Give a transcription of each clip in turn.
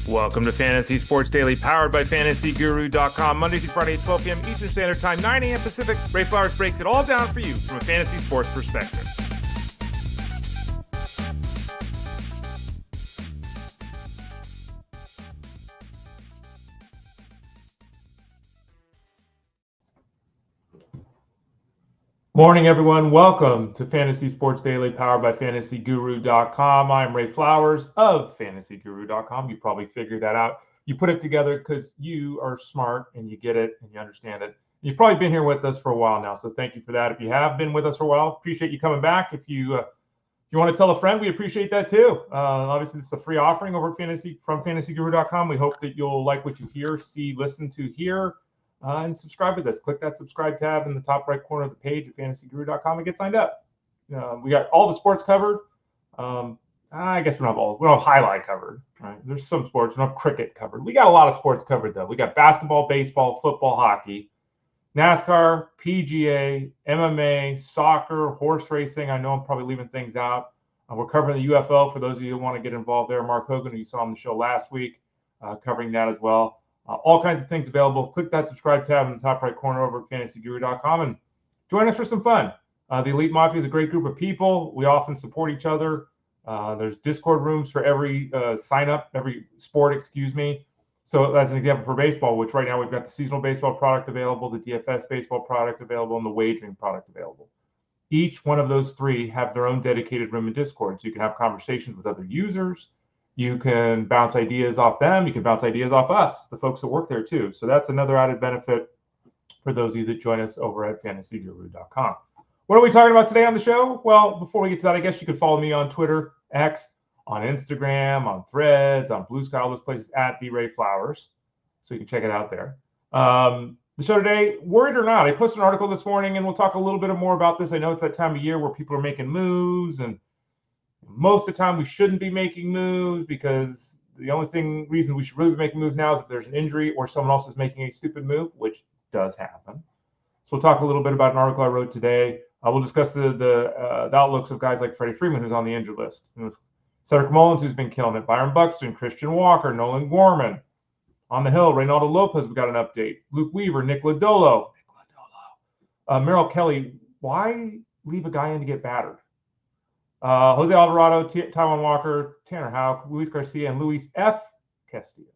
Welcome to Fantasy Sports Daily, powered by FantasyGuru.com. Monday through Friday at 12 p.m. Eastern Standard Time, 9 a.m. Pacific. Ray Flowers breaks it all down for you from a fantasy sports perspective. Morning, everyone. Welcome to Fantasy Sports Daily, powered by FantasyGuru.com. I'm Ray Flowers of FantasyGuru.com. You probably figured that out. You put it together because you are smart and you get it and you understand it. You've probably been here with us for a while now, so thank you for that. If you have been with us for a while, appreciate you coming back. If you want to tell a friend, we appreciate that too. Obviously, this is a free offering over at from FantasyGuru.com. We hope that you'll like what you hear, see, listen to, hear. And subscribe to this. Click that subscribe tab in the top right corner of the page at FantasyGuru.com and get signed up. We got all the sports covered. I guess we don't have highlight covered. Right? There's some sports. We don't have cricket covered. We got a lot of sports covered, though. We got basketball, baseball, football, hockey, NASCAR, PGA, MMA, soccer, horse racing. I know I'm probably leaving things out. We're covering the UFO for those of you who want to get involved there. Mark Hogan, who you saw on the show last week, covering that as well. All kinds of things available. Click that subscribe tab in the top right corner over at FantasyGuru.com and join us for some fun. The Elite Mafia is a great group of people. We often support each other. There's Discord rooms for every sign up, every sport, So as an example for baseball, which right now we've got the seasonal baseball product available, the DFS baseball product available, and the wagering product available. Each one of those three have their own dedicated room in Discord. So you can have conversations with other users. You can bounce ideas off them. You can bounce ideas off us, the folks that work there too. So that's another added benefit for those of you that join us over at FantasyGuru.com. What are we talking about today on the show? Well, before we get to that, I guess you could follow me on Twitter, X, on Instagram, on Threads, on Blue Sky, all those places at @BRayFlowers. So you can check it out there. The show today, worried or not, I posted an article this morning, and we'll talk a little bit more about this. I know it's that time of year where people are making moves, and most of the time we shouldn't be making moves because the only reason we should really be making moves now is if there's an injury or someone else is making a stupid move, which does happen. So we'll talk a little bit about an article I wrote today. We'll discuss the outlooks of guys like Freddie Freeman, who's on the injured list. Cedric Mullins, who's been killing it. Byron Buxton, Christian Walker, Nolan Gorman. On the hill, Reynaldo Lopez, we got an update. Luke Weaver, Nick Lodolo. Merrill Kelly, why leave a guy in to get battered? Jose Alvarado, Taijuan Walker, Tanner Houck, Luis Garcia, and Luis F. Castillo.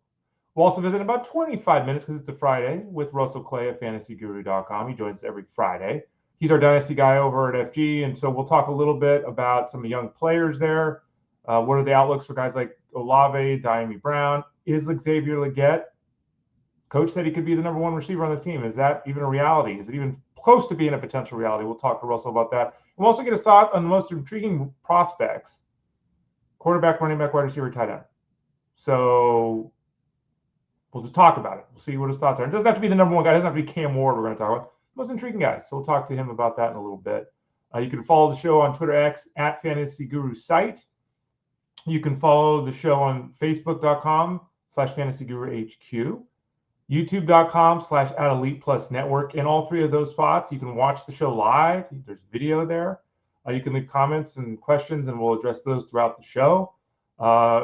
We'll also visit in about 25 minutes because it's a Friday with Russell Clay of FantasyGuru.com. He joins us every Friday. He's our dynasty guy over at FG, and so we'll talk a little bit about some young players there. What are the outlooks for guys like Olave, Dyami Brown? Is Xavier Legette? Coach said he could be the number one receiver on this team. Is that even a reality? Is it even close to being a potential reality? We'll talk to Russell about that. We'll also get a thought on the most intriguing prospects: quarterback, running back, wide receiver, tight end. So we'll just talk about it. We'll see what his thoughts are. It doesn't have to be the number one guy. It doesn't have to be Cam Ward we're going to talk about. Most intriguing guys. So we'll talk to him about that in a little bit. You can follow the show on Twitter X at Fantasy Guru Site. You can follow the show on Facebook.com/FantasyGuruHQ. YouTube.com/@ElitePlusNetwork. In all three of those spots, you can watch the show live. There's video there. You can leave comments and questions, and we'll address those throughout the show.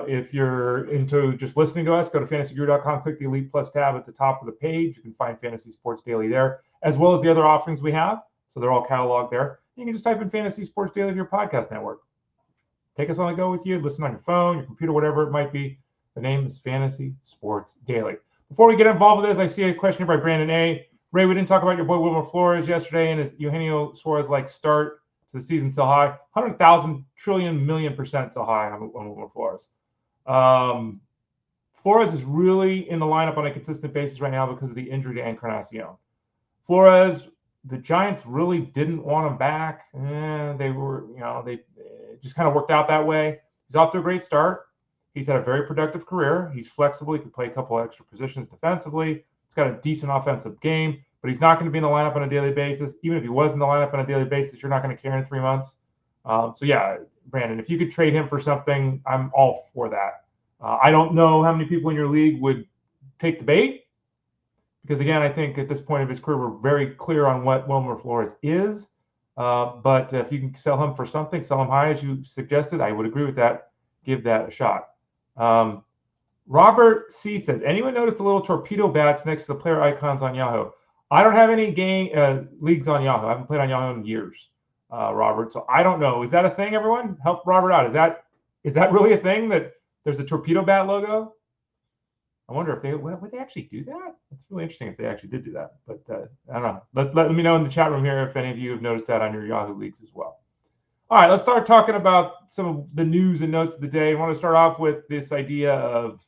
If you're into just listening to us, go to FantasyGuru.com, click the Elite Plus tab at the top of the page. You can find Fantasy Sports Daily there, as well as the other offerings we have. So they're all cataloged there. You can just type in Fantasy Sports Daily to your podcast network. Take us on the go with you. Listen on your phone, your computer, whatever it might be. The name is Fantasy Sports Daily. Before we get involved with this, I see a question here by Brandon A. Ray, we didn't talk about your boy Wilmer Flores yesterday and his Eugenio Suarez-like start to the season so high. 100,000 trillion million percent so high on Wilmer Flores. Flores is really in the lineup on a consistent basis right now because of the injury to Encarnacion. Flores, the Giants really didn't want him back. They just kind of worked out that way. He's off to a great start. He's had a very productive career. He's flexible. He can play a couple of extra positions defensively. He's got a decent offensive game, but he's not going to be in the lineup on a daily basis. Even if he was in the lineup on a daily basis, you're not going to care in 3 months. Brandon, if you could trade him for something, I'm all for that. I don't know how many people in your league would take the bait because, again, I think at this point of his career, we're very clear on what Wilmer Flores is. But if you can sell him for something, sell him high as you suggested, I would agree with that. Give that a shot. Robert C says, anyone notice the little torpedo bats next to the player icons on Yahoo? I don't have any leagues on Yahoo. I haven't played on Yahoo in years, Robert. So I don't know. Is that a thing, everyone? Help Robert out. Is that really a thing that there's a torpedo bat logo? I wonder if would they actually do that? It's really interesting if they actually did do that. But I don't know. Let me know in the chat room here if any of you have noticed that on your Yahoo leagues as well. All right, let's start talking about some of the news and notes of the day. I want to start off with this idea of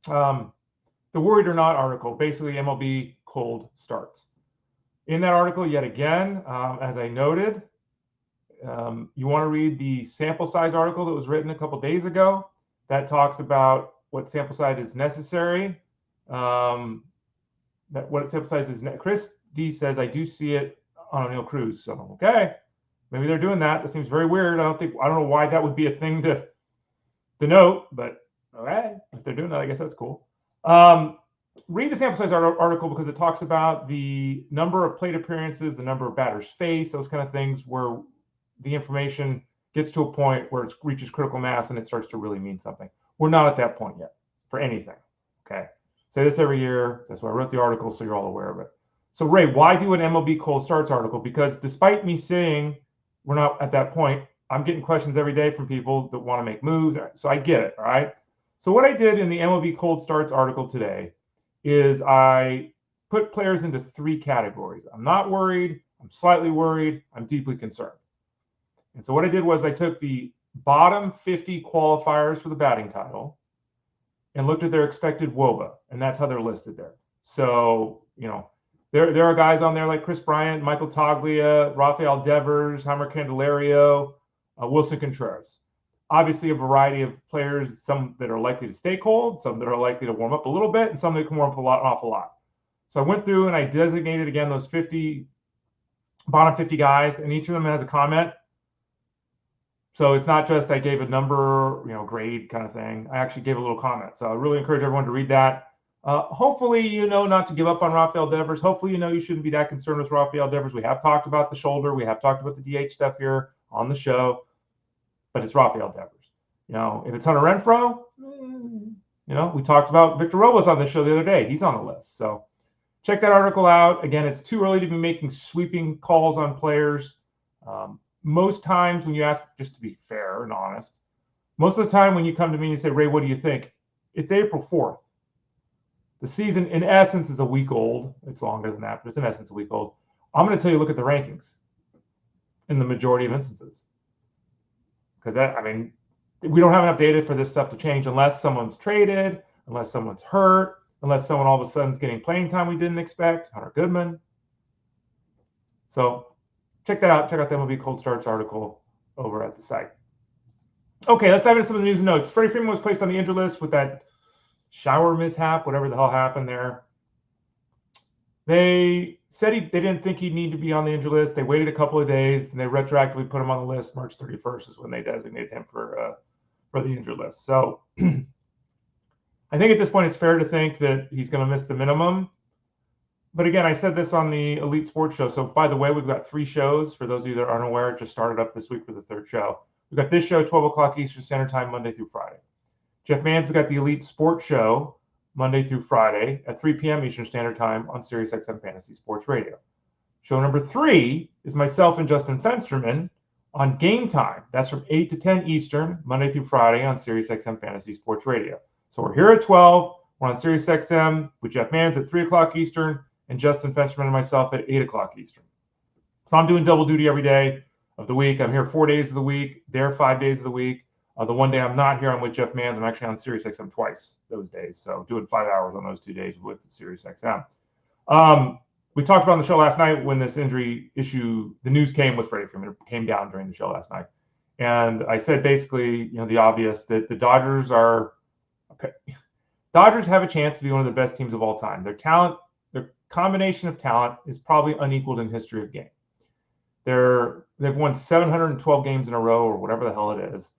the Worried or Not article, basically MLB cold starts. In that article, yet again, as I noted, you want to read the sample size article that was written a couple days ago that talks about what sample size is necessary. What sample size is. Chris D says, I do see it on O'Neill Cruz. So, okay, maybe they're doing that. That seems very weird. I don't know why that would be a thing to note, but okay, if they're doing that, I guess that's cool. Read the sample size article because it talks about the number of plate appearances, the number of batters faced, those kind of things where the information gets to a point where it reaches critical mass and it starts to really mean something. We're not at that point yet for anything. Okay. Say this every year. That's why I wrote the article, so you're all aware of it. So Ray, why do an MLB cold starts article? Because despite me saying we're not at that point, I'm getting questions every day from people that want to make moves. So I get it. All right. So what I did in the MLB cold starts article today is I put players into 3 categories. I'm not worried. I'm slightly worried. I'm deeply concerned. And so what I did was I took the bottom 50 qualifiers for the batting title and looked at their expected WOBA, and that's how they're listed there. So, there are guys on there like Chris Bryant, Michael Toglia, Rafael Devers, Heimer Candelario, Wilson Contreras. Obviously, a variety of players, some that are likely to stay cold, some that are likely to warm up a little bit, and some that can warm up an awful lot. So I went through and I designated, again, those bottom 50 guys, and each of them has a comment. So it's not just I gave a number, grade kind of thing. I actually gave a little comment. So I really encourage everyone to read that. Hopefully, not to give up on Rafael Devers. Hopefully, you shouldn't be that concerned with Rafael Devers. We have talked about the shoulder. We have talked about the DH stuff here on the show. But it's Rafael Devers. If it's Hunter Renfroe, we talked about Victor Robles on the show the other day. He's on the list. So check that article out. Again, it's too early to be making sweeping calls on players. Most times when you ask, just to be fair and honest, most of the time when you come to me and you say, Ray, what do you think? It's April 4th. The season, in essence, is a week old. It's longer than that, but it's in essence a week old. I'm going to tell you, look at the rankings in the majority of instances. Because we don't have enough data for this stuff to change unless someone's traded, unless someone's hurt, unless someone all of a sudden is getting playing time we didn't expect, Hunter Goodman. So check that out. Check out the MLB Cold Starts article over at the site. Okay, let's dive into some of the news and notes. Freddie Freeman was placed on the injured list with that shower mishap, whatever the hell happened there. They said they didn't think he'd need to be on the injured list. They waited a couple of days, and they retroactively put him on the list. March 31st is when they designated him for the injured list. So I think at this point it's fair to think that he's going to miss the minimum. But again, I said this on the Elite Sports Show. So by the way, we've got 3 shows. For those of you that aren't aware, it just started up this week for the 3rd show. We've got this show, 12 o'clock Eastern Standard Time, Monday through Friday. Jeff Mann's got the Elite Sports Show, Monday through Friday at 3 p.m. Eastern Standard Time on SiriusXM Fantasy Sports Radio. Show number 3 is myself and Justin Fensterman on Game Time. That's from 8 to 10 Eastern, Monday through Friday on SiriusXM Fantasy Sports Radio. So we're here at 12. We're on SiriusXM with Jeff Mann's at 3 o'clock Eastern and Justin Fensterman and myself at 8 o'clock Eastern. So I'm doing double duty every day of the week. I'm here 4 days of the week. There 5 days of the week. The one day I'm not here, I'm with Jeff Mann's. I'm actually on SiriusXM twice those days. So doing 5 hours on those 2 days with SiriusXM. We talked about on the show last night when this injury issue, the news came with Freddie Freeman. It came down during the show last night. And I said basically, the obvious, that the Dodgers have a chance to be one of the best teams of all time. Their talent, their combination of talent is probably unequaled in history of game. They've won 712 games in a row or whatever the hell it is.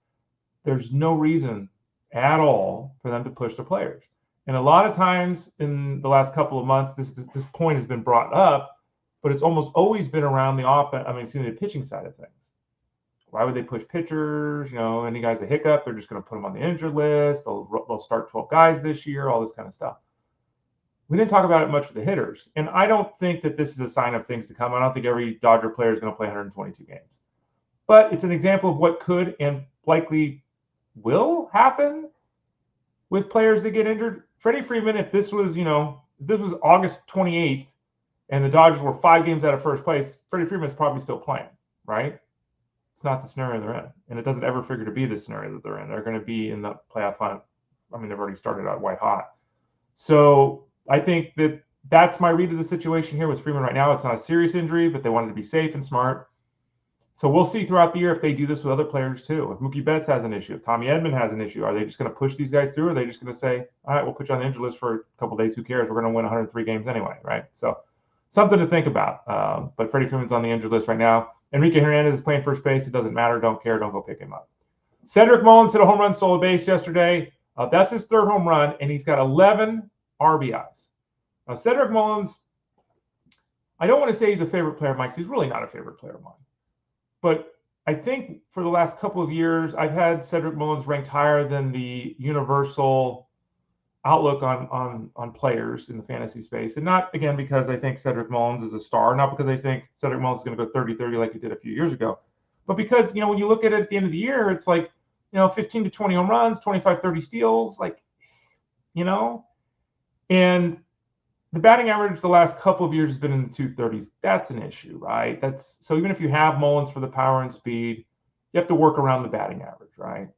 There's no reason at all for them to push their players. And a lot of times in the last couple of months, this point has been brought up, but it's almost always been around the pitching side of things. why would they push pitchers? You know, any guy's a hiccup, they're just going to put them on the injured list. They'll start 12 guys this year, all this kind of stuff. We didn't talk about it much with the hitters. And I don't think that this is a sign of things to come. I don't think every Dodger player is going to play 122 games. But it's an example of what could and likely will happen with players that get injured. Freddie Freeman, if this was, if this was August 28th and the Dodgers were 5 games out of first place, Freddie Freeman's probably still playing, right? It's not the scenario they're in. And it doesn't ever figure to be the scenario that they're in. They're going to be in the playoff hunt. I mean, they've already started out white hot. So I think that's my read of the situation here with Freeman right now. It's not a serious injury, but they wanted to be safe and smart. So we'll see throughout the year if they do this with other players too. If Mookie Betts has an issue, if Tommy Edman has an issue, are they just going to push these guys through? Or are they just going to say, all right, we'll put you on the injured list for a couple days. Who cares? We're going to win 103 games anyway, right? So something to think about. But Freddie Freeman's on the injured list right now. Enrique Hernandez is playing first base. It doesn't matter. Don't care. Don't go pick him up. Cedric Mullins hit a home run, stole a base yesterday. That's his 3rd home run, and he's got 11 RBIs. Now, Cedric Mullins, I don't want to say he's a favorite player of mine because he's really not a favorite player of mine. But I think for the last couple of years, I've had Cedric Mullins ranked higher than the universal outlook on players in the fantasy space. And not, again, because I think Cedric Mullins is a star, not because I think Cedric Mullins is going to go 30-30 like he did a few years ago, but because, when you look at it at the end of the year, it's like, 15 to 20 home runs, 25, 30 steals, and the batting average the last couple of years has been in the 230s. That's an issue, right? So even if you have Mullins for the power and speed, you have to work around the batting average, right?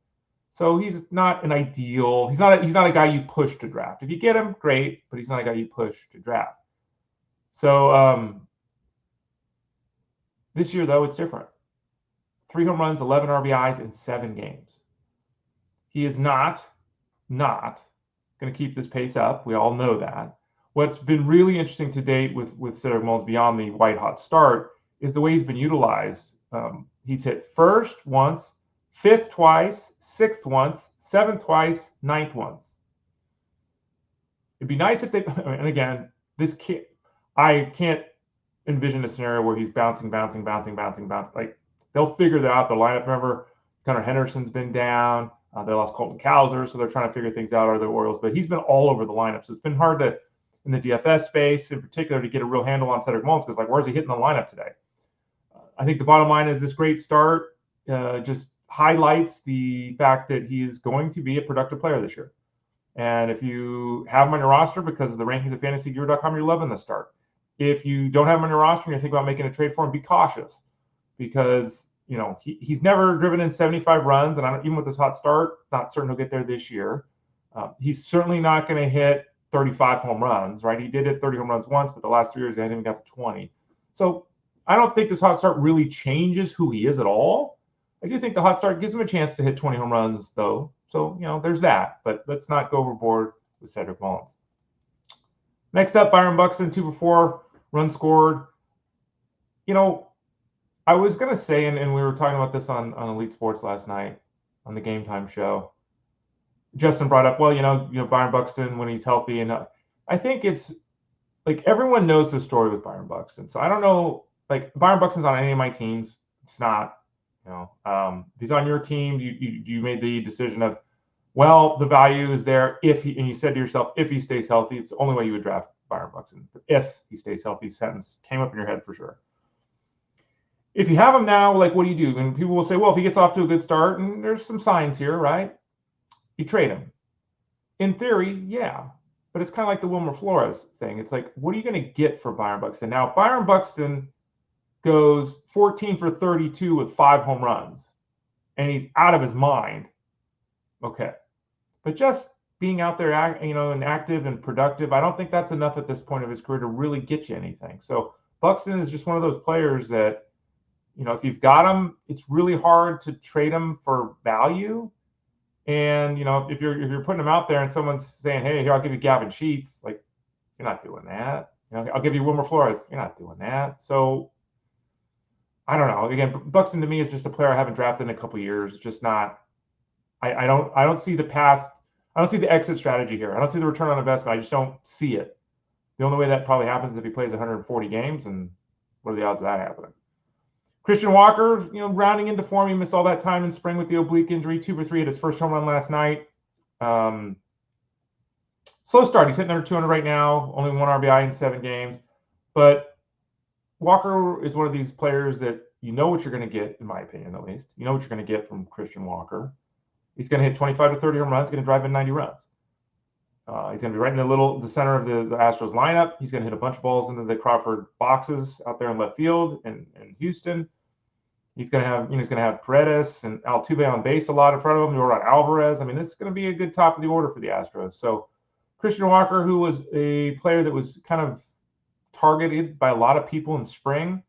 So he's not an ideal. He's not a guy you push to draft. If you get him, great, but he's not a guy you push to draft. So this year, though, it's different. 3 home runs, 11 RBIs in 7 games. He is not going to keep this pace up. We all know that. What's been really interesting to date with Cedric Mullins beyond the white hot start is the way he's been utilized. He's hit 1st once, 5th twice, 6th once, 7th twice, 9th once. It'd be nice if they, and again, I can't envision a scenario where he's bouncing. Like, they'll figure that out. The lineup, remember, Gunnar Henderson's been down. They lost Colton Cowser, so they're trying to figure things out, are the Orioles. But he's been all over the lineup, so it's been hard to, in the DFS space in particular, to get a real handle on Cedric Mullins because, where's he hitting the lineup today? I think the bottom line is this great start just highlights the fact that he is going to be a productive player this year. And if you have him on your roster because of the rankings at fantasyguru.com, you're loving the start. If you don't have him on your roster and you're thinking about making a trade for him, be cautious because he's never driven in 75 runs, and even with this hot start, not certain he'll get there this year. He's certainly not going to hit 35 home runs, right? He did hit 30 home runs once, but the last 3 years he hasn't even got to 20. So I don't think this hot start really changes who he is at all. I do think the hot start gives him a chance to hit 20 home runs, though. So, there's that. But let's not go overboard with Cedric Mullins. Next up, Byron Buxton, 2 for 4, runs scored. I was going to say, and we were talking about this on Elite Sports last night on the Game Time show. Justin brought up, Byron Buxton when he's healthy. And I think it's like everyone knows the story with Byron Buxton. So I don't know, Byron Buxton's on any of my teams. It's not, he's on your team. You made the decision of, the value is there and you said to yourself, if he stays healthy, it's the only way you would draft Byron Buxton. But if he stays healthy, sentence came up in your head for sure. If you have him now, what do you do? And people will say, if he gets off to a good start, and there's some signs here, right? You trade him. In theory, yeah. But it's kind of like the Wilmer Flores thing. It's like, what are you going to get for Byron Buxton? Now, Byron Buxton goes 14 for 32 with 5 home runs, and he's out of his mind. Okay. But just being out there, and active and productive, I don't think that's enough at this point of his career to really get you anything. So Buxton is just one of those players that, if you've got him, it's really hard to trade him for value. And, if you're putting him out there and someone's saying, hey, here, I'll give you Gavin Sheets, you're not doing that. I'll give you Wilmer Flores. You're not doing that. So I don't know. Again, Buxton to me is just a player I haven't drafted in a couple of years. It's just not, I don't see the path. I don't see the exit strategy here. I don't see the return on investment. I just don't see it. The only way that probably happens is if he plays 140 games, and what are the odds of that happening? Christian Walker, rounding into form. He missed all that time in spring with the oblique injury. 2 for 3 at his first home run last night. Slow start. He's hitting under 200 right now. Only 1 RBI in 7 games. But Walker is one of these players that you know what you're going to get, in my opinion at least. You know what you're going to get from Christian Walker. He's going to hit 25 to 30 home runs. He's going to drive in 90 runs. He's going to be right in the center of the Astros lineup. He's going to hit a bunch of balls into the Crawford boxes out there in left field in Houston. He's going to have Paredes and Altuve on base a lot in front of him. You'll run Alvarez. I mean, this is going to be a good top of the order for the Astros. So Christian Walker, who was a player that was kind of targeted by a lot of people in spring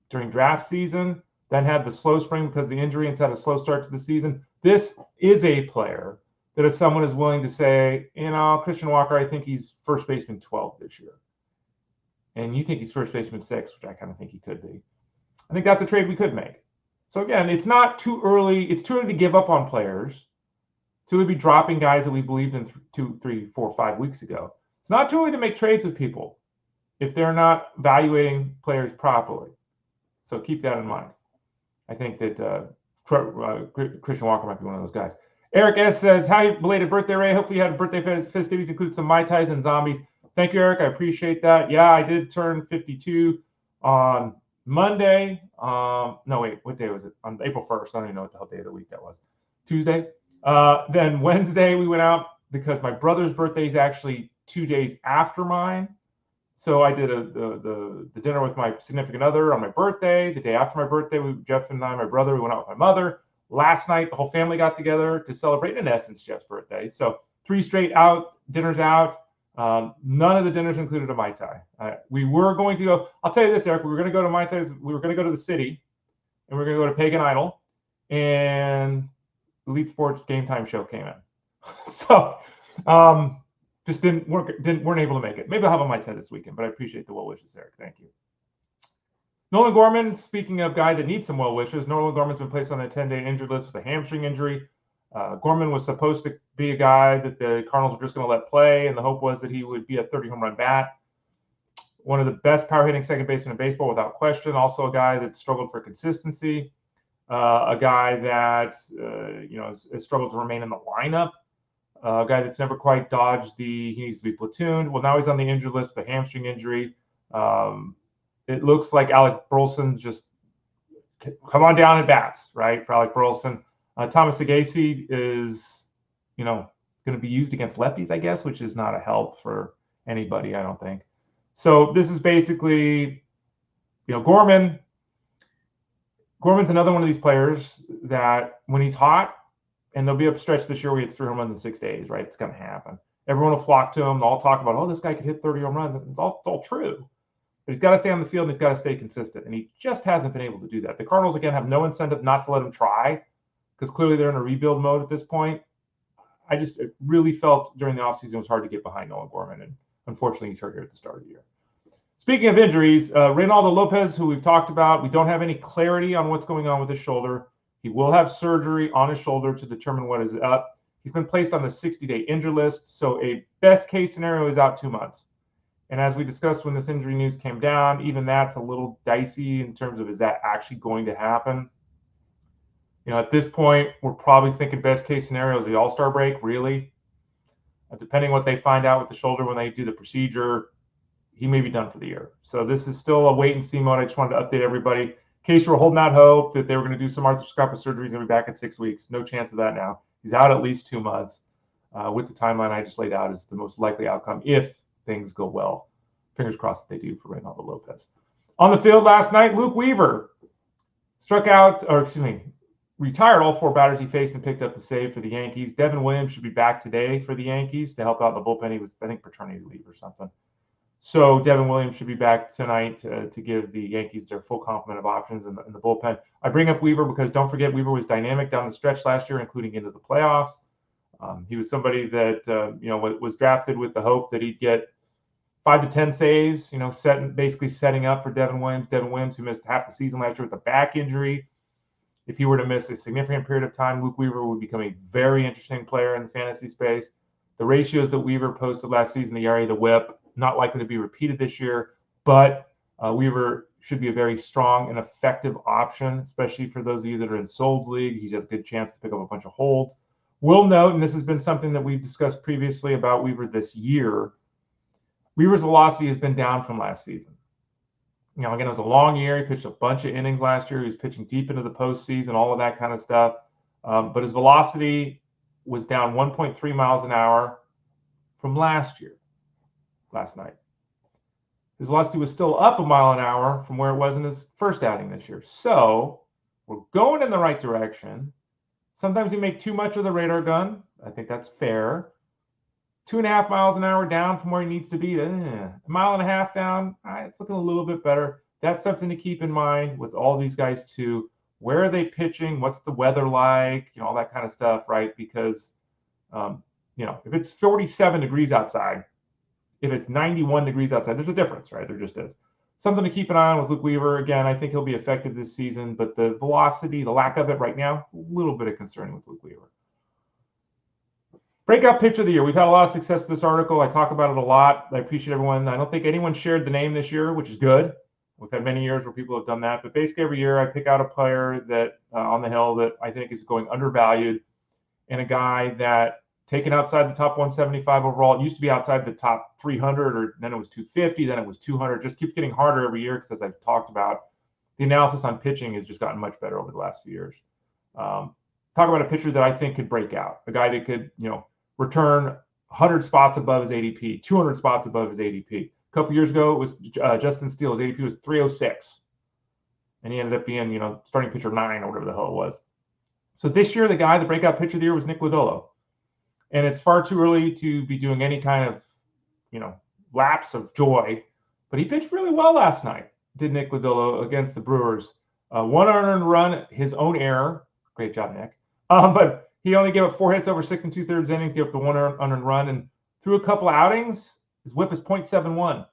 during draft season, then had the slow spring because of the injury and had a slow start to the season. This is a player that if someone is willing to say, Christian Walker, I think he's first baseman 12 this year. And you think he's first baseman 6, which I kind of think he could be. I think that's a trade we could make. So again, it's not too early. It's too early to give up on players. Too early to be dropping guys that we believed in 2, 3, 4, 5 weeks ago. It's not too early to make trades with people if they're not evaluating players properly. So keep that in mind. I think that Christian Walker might be one of those guys. Eric S. says, happy belated birthday, Ray. Hopefully you had birthday festivities, include some Mai Tais and zombies. Thank you, Eric. I appreciate that. Yeah, I did turn 52 on Monday. No, wait, what day was it? On April 1st. I don't even know what the hell day of the week that was. Tuesday. Then Wednesday we went out because my brother's birthday is actually 2 days after mine. So I did the dinner with my significant other on my birthday. The day after my birthday, Jeff and I, my brother, we went out with my mother. Last night, the whole family got together to celebrate, in essence, Jeff's birthday. So 3 straight dinners out. None of the dinners included a Mai Tai. We were going to go. I'll tell you this, Eric. We were going to go to Mai Tais. We were going to go to the city, and we were going to go to Pagan Idol, and Elite Sports Game Time show came in. So just weren't able to make it. Maybe I'll have a Mai Tai this weekend, but I appreciate the well wishes, Eric. Thank you. Nolan Gorman, speaking of guy that needs some well wishes, Nolan Gorman's been placed on a 10-day injured list with a hamstring injury. Gorman was supposed to be a guy that the Cardinals were just going to let play, and the hope was that he would be a 30-home run bat. One of the best power-hitting second basemen in baseball, without question. Also a guy that struggled for consistency. A guy that has struggled to remain in the lineup. A guy that's never quite dodged he needs to be platooned. Well, now he's on the injured list, the hamstring injury. It looks like Alec Burleson just come on down at bats, right, for Alec Burleson. Thomas Agassi is, going to be used against lefties, I guess, which is not a help for anybody, I don't think. So this is basically, Gorman's another one of these players that when he's hot, and there'll be a stretch this year where he hits 3 home runs in 6 days, right? It's going to happen. Everyone will flock to him. They'll all talk about, this guy could hit 30 home runs. It's all true. But he's got to stay on the field and he's got to stay consistent. And he just hasn't been able to do that. The Cardinals, again, have no incentive not to let him try because clearly they're in a rebuild mode at this point. I just really felt during the offseason it was hard to get behind Nolan Gorman. And unfortunately, he's hurt here at the start of the year. Speaking of injuries, Reynaldo Lopez, who we've talked about, we don't have any clarity on what's going on with his shoulder. He will have surgery on his shoulder to determine what is up. He's been placed on the 60-day injured list. So a best case scenario is out 2 months. And as we discussed when this injury news came down, even that's a little dicey in terms of, is that actually going to happen? At this point, we're probably thinking best case scenario is the All-Star break, really. Depending what they find out with the shoulder when they do the procedure, he may be done for the year. So this is still a wait and see mode. I just wanted to update everybody. In case you were holding out hope that they were going to do some arthroscopic surgery, he's going to be back in 6 weeks. No chance of that now. He's out at least 2 months. With the timeline I just laid out is the most likely outcome if things go well. Fingers crossed that they do for Reynaldo Lopez. On the field last night, Luke Weaver retired all 4 batters he faced and picked up the save for the Yankees. Devin Williams should be back today for the Yankees to help out in the bullpen. He was, I think, paternity leave or something. So Devin Williams should be back tonight to give the Yankees their full complement of options in the bullpen. I bring up Weaver because don't forget Weaver was dynamic down the stretch last year, including into the playoffs. He was somebody that was drafted with the hope that he'd get 5 to 10 saves, basically setting up for Devin Williams. Devin Williams, who missed half the season last year with a back injury. If he were to miss a significant period of time, Luke Weaver would become a very interesting player in the fantasy space. The ratios that Weaver posted last season, the ERA, the WHIP, not likely to be repeated this year, but Weaver should be a very strong and effective option, especially for those of you that are in Solds League. He has a good chance to pick up a bunch of holds. We'll note, and this has been something that we've discussed previously about Weaver this year, Weaver's velocity has been down from last season. You know, again, it was a long year. He pitched a bunch of innings last year. He was pitching deep into the postseason, all of that kind of stuff. But his velocity was down 1.3 miles an hour from last night. His velocity was still up a mile an hour from where it was in his first outing this year. So we're going in the right direction. Sometimes we make too much of the radar gun. I think that's fair. 2.5 miles an hour down from where he needs to be. A mile and a half down, it's looking a little bit better. That's something to keep in mind with all these guys too. Where are they pitching? What's the weather like? You know, all that kind of stuff, right? Because, you know, if it's 47 degrees outside, if it's 91 degrees outside, there's a difference, right? There just is. Something to keep an eye on with Luke Weaver. Again, I think he'll be effective this season, but the velocity, the lack of it right now, a little bit of concern with Luke Weaver. Breakout pitcher of the year. We've had a lot of success with this article. I talk about it a lot. I appreciate everyone. I don't think anyone shared the name this year, which is good. We've had many years where people have done that. But basically every year I pick out a player that on the hill that I think is going undervalued, and a guy that taken outside the top 175 overall. It used to be outside the top 300, or then it was 250, then it was 200. Just keeps getting harder every year because, as I've talked about, the analysis on pitching has just gotten much better over the last few years. Talk about a pitcher that I think could break out, a guy that could, you know, return 100 spots above his ADP, 200 spots above his ADP. A couple years ago, it was Justin Steele. His ADP was 306, and he ended up being, you know, starting pitcher 9 or whatever the hell it was. So this year, the breakout pitcher of the year was Nick Lodolo. And it's far too early to be doing any kind of, you know, lapse of joy. But he pitched really well last night, did Nick Lodolo, against the Brewers. 1 unearned run, his own error. Great job, Nick. But he only gave up 4 hits over 6 2/3 innings, gave up the 1 unearned run. And through a couple of outings, his whip is .71.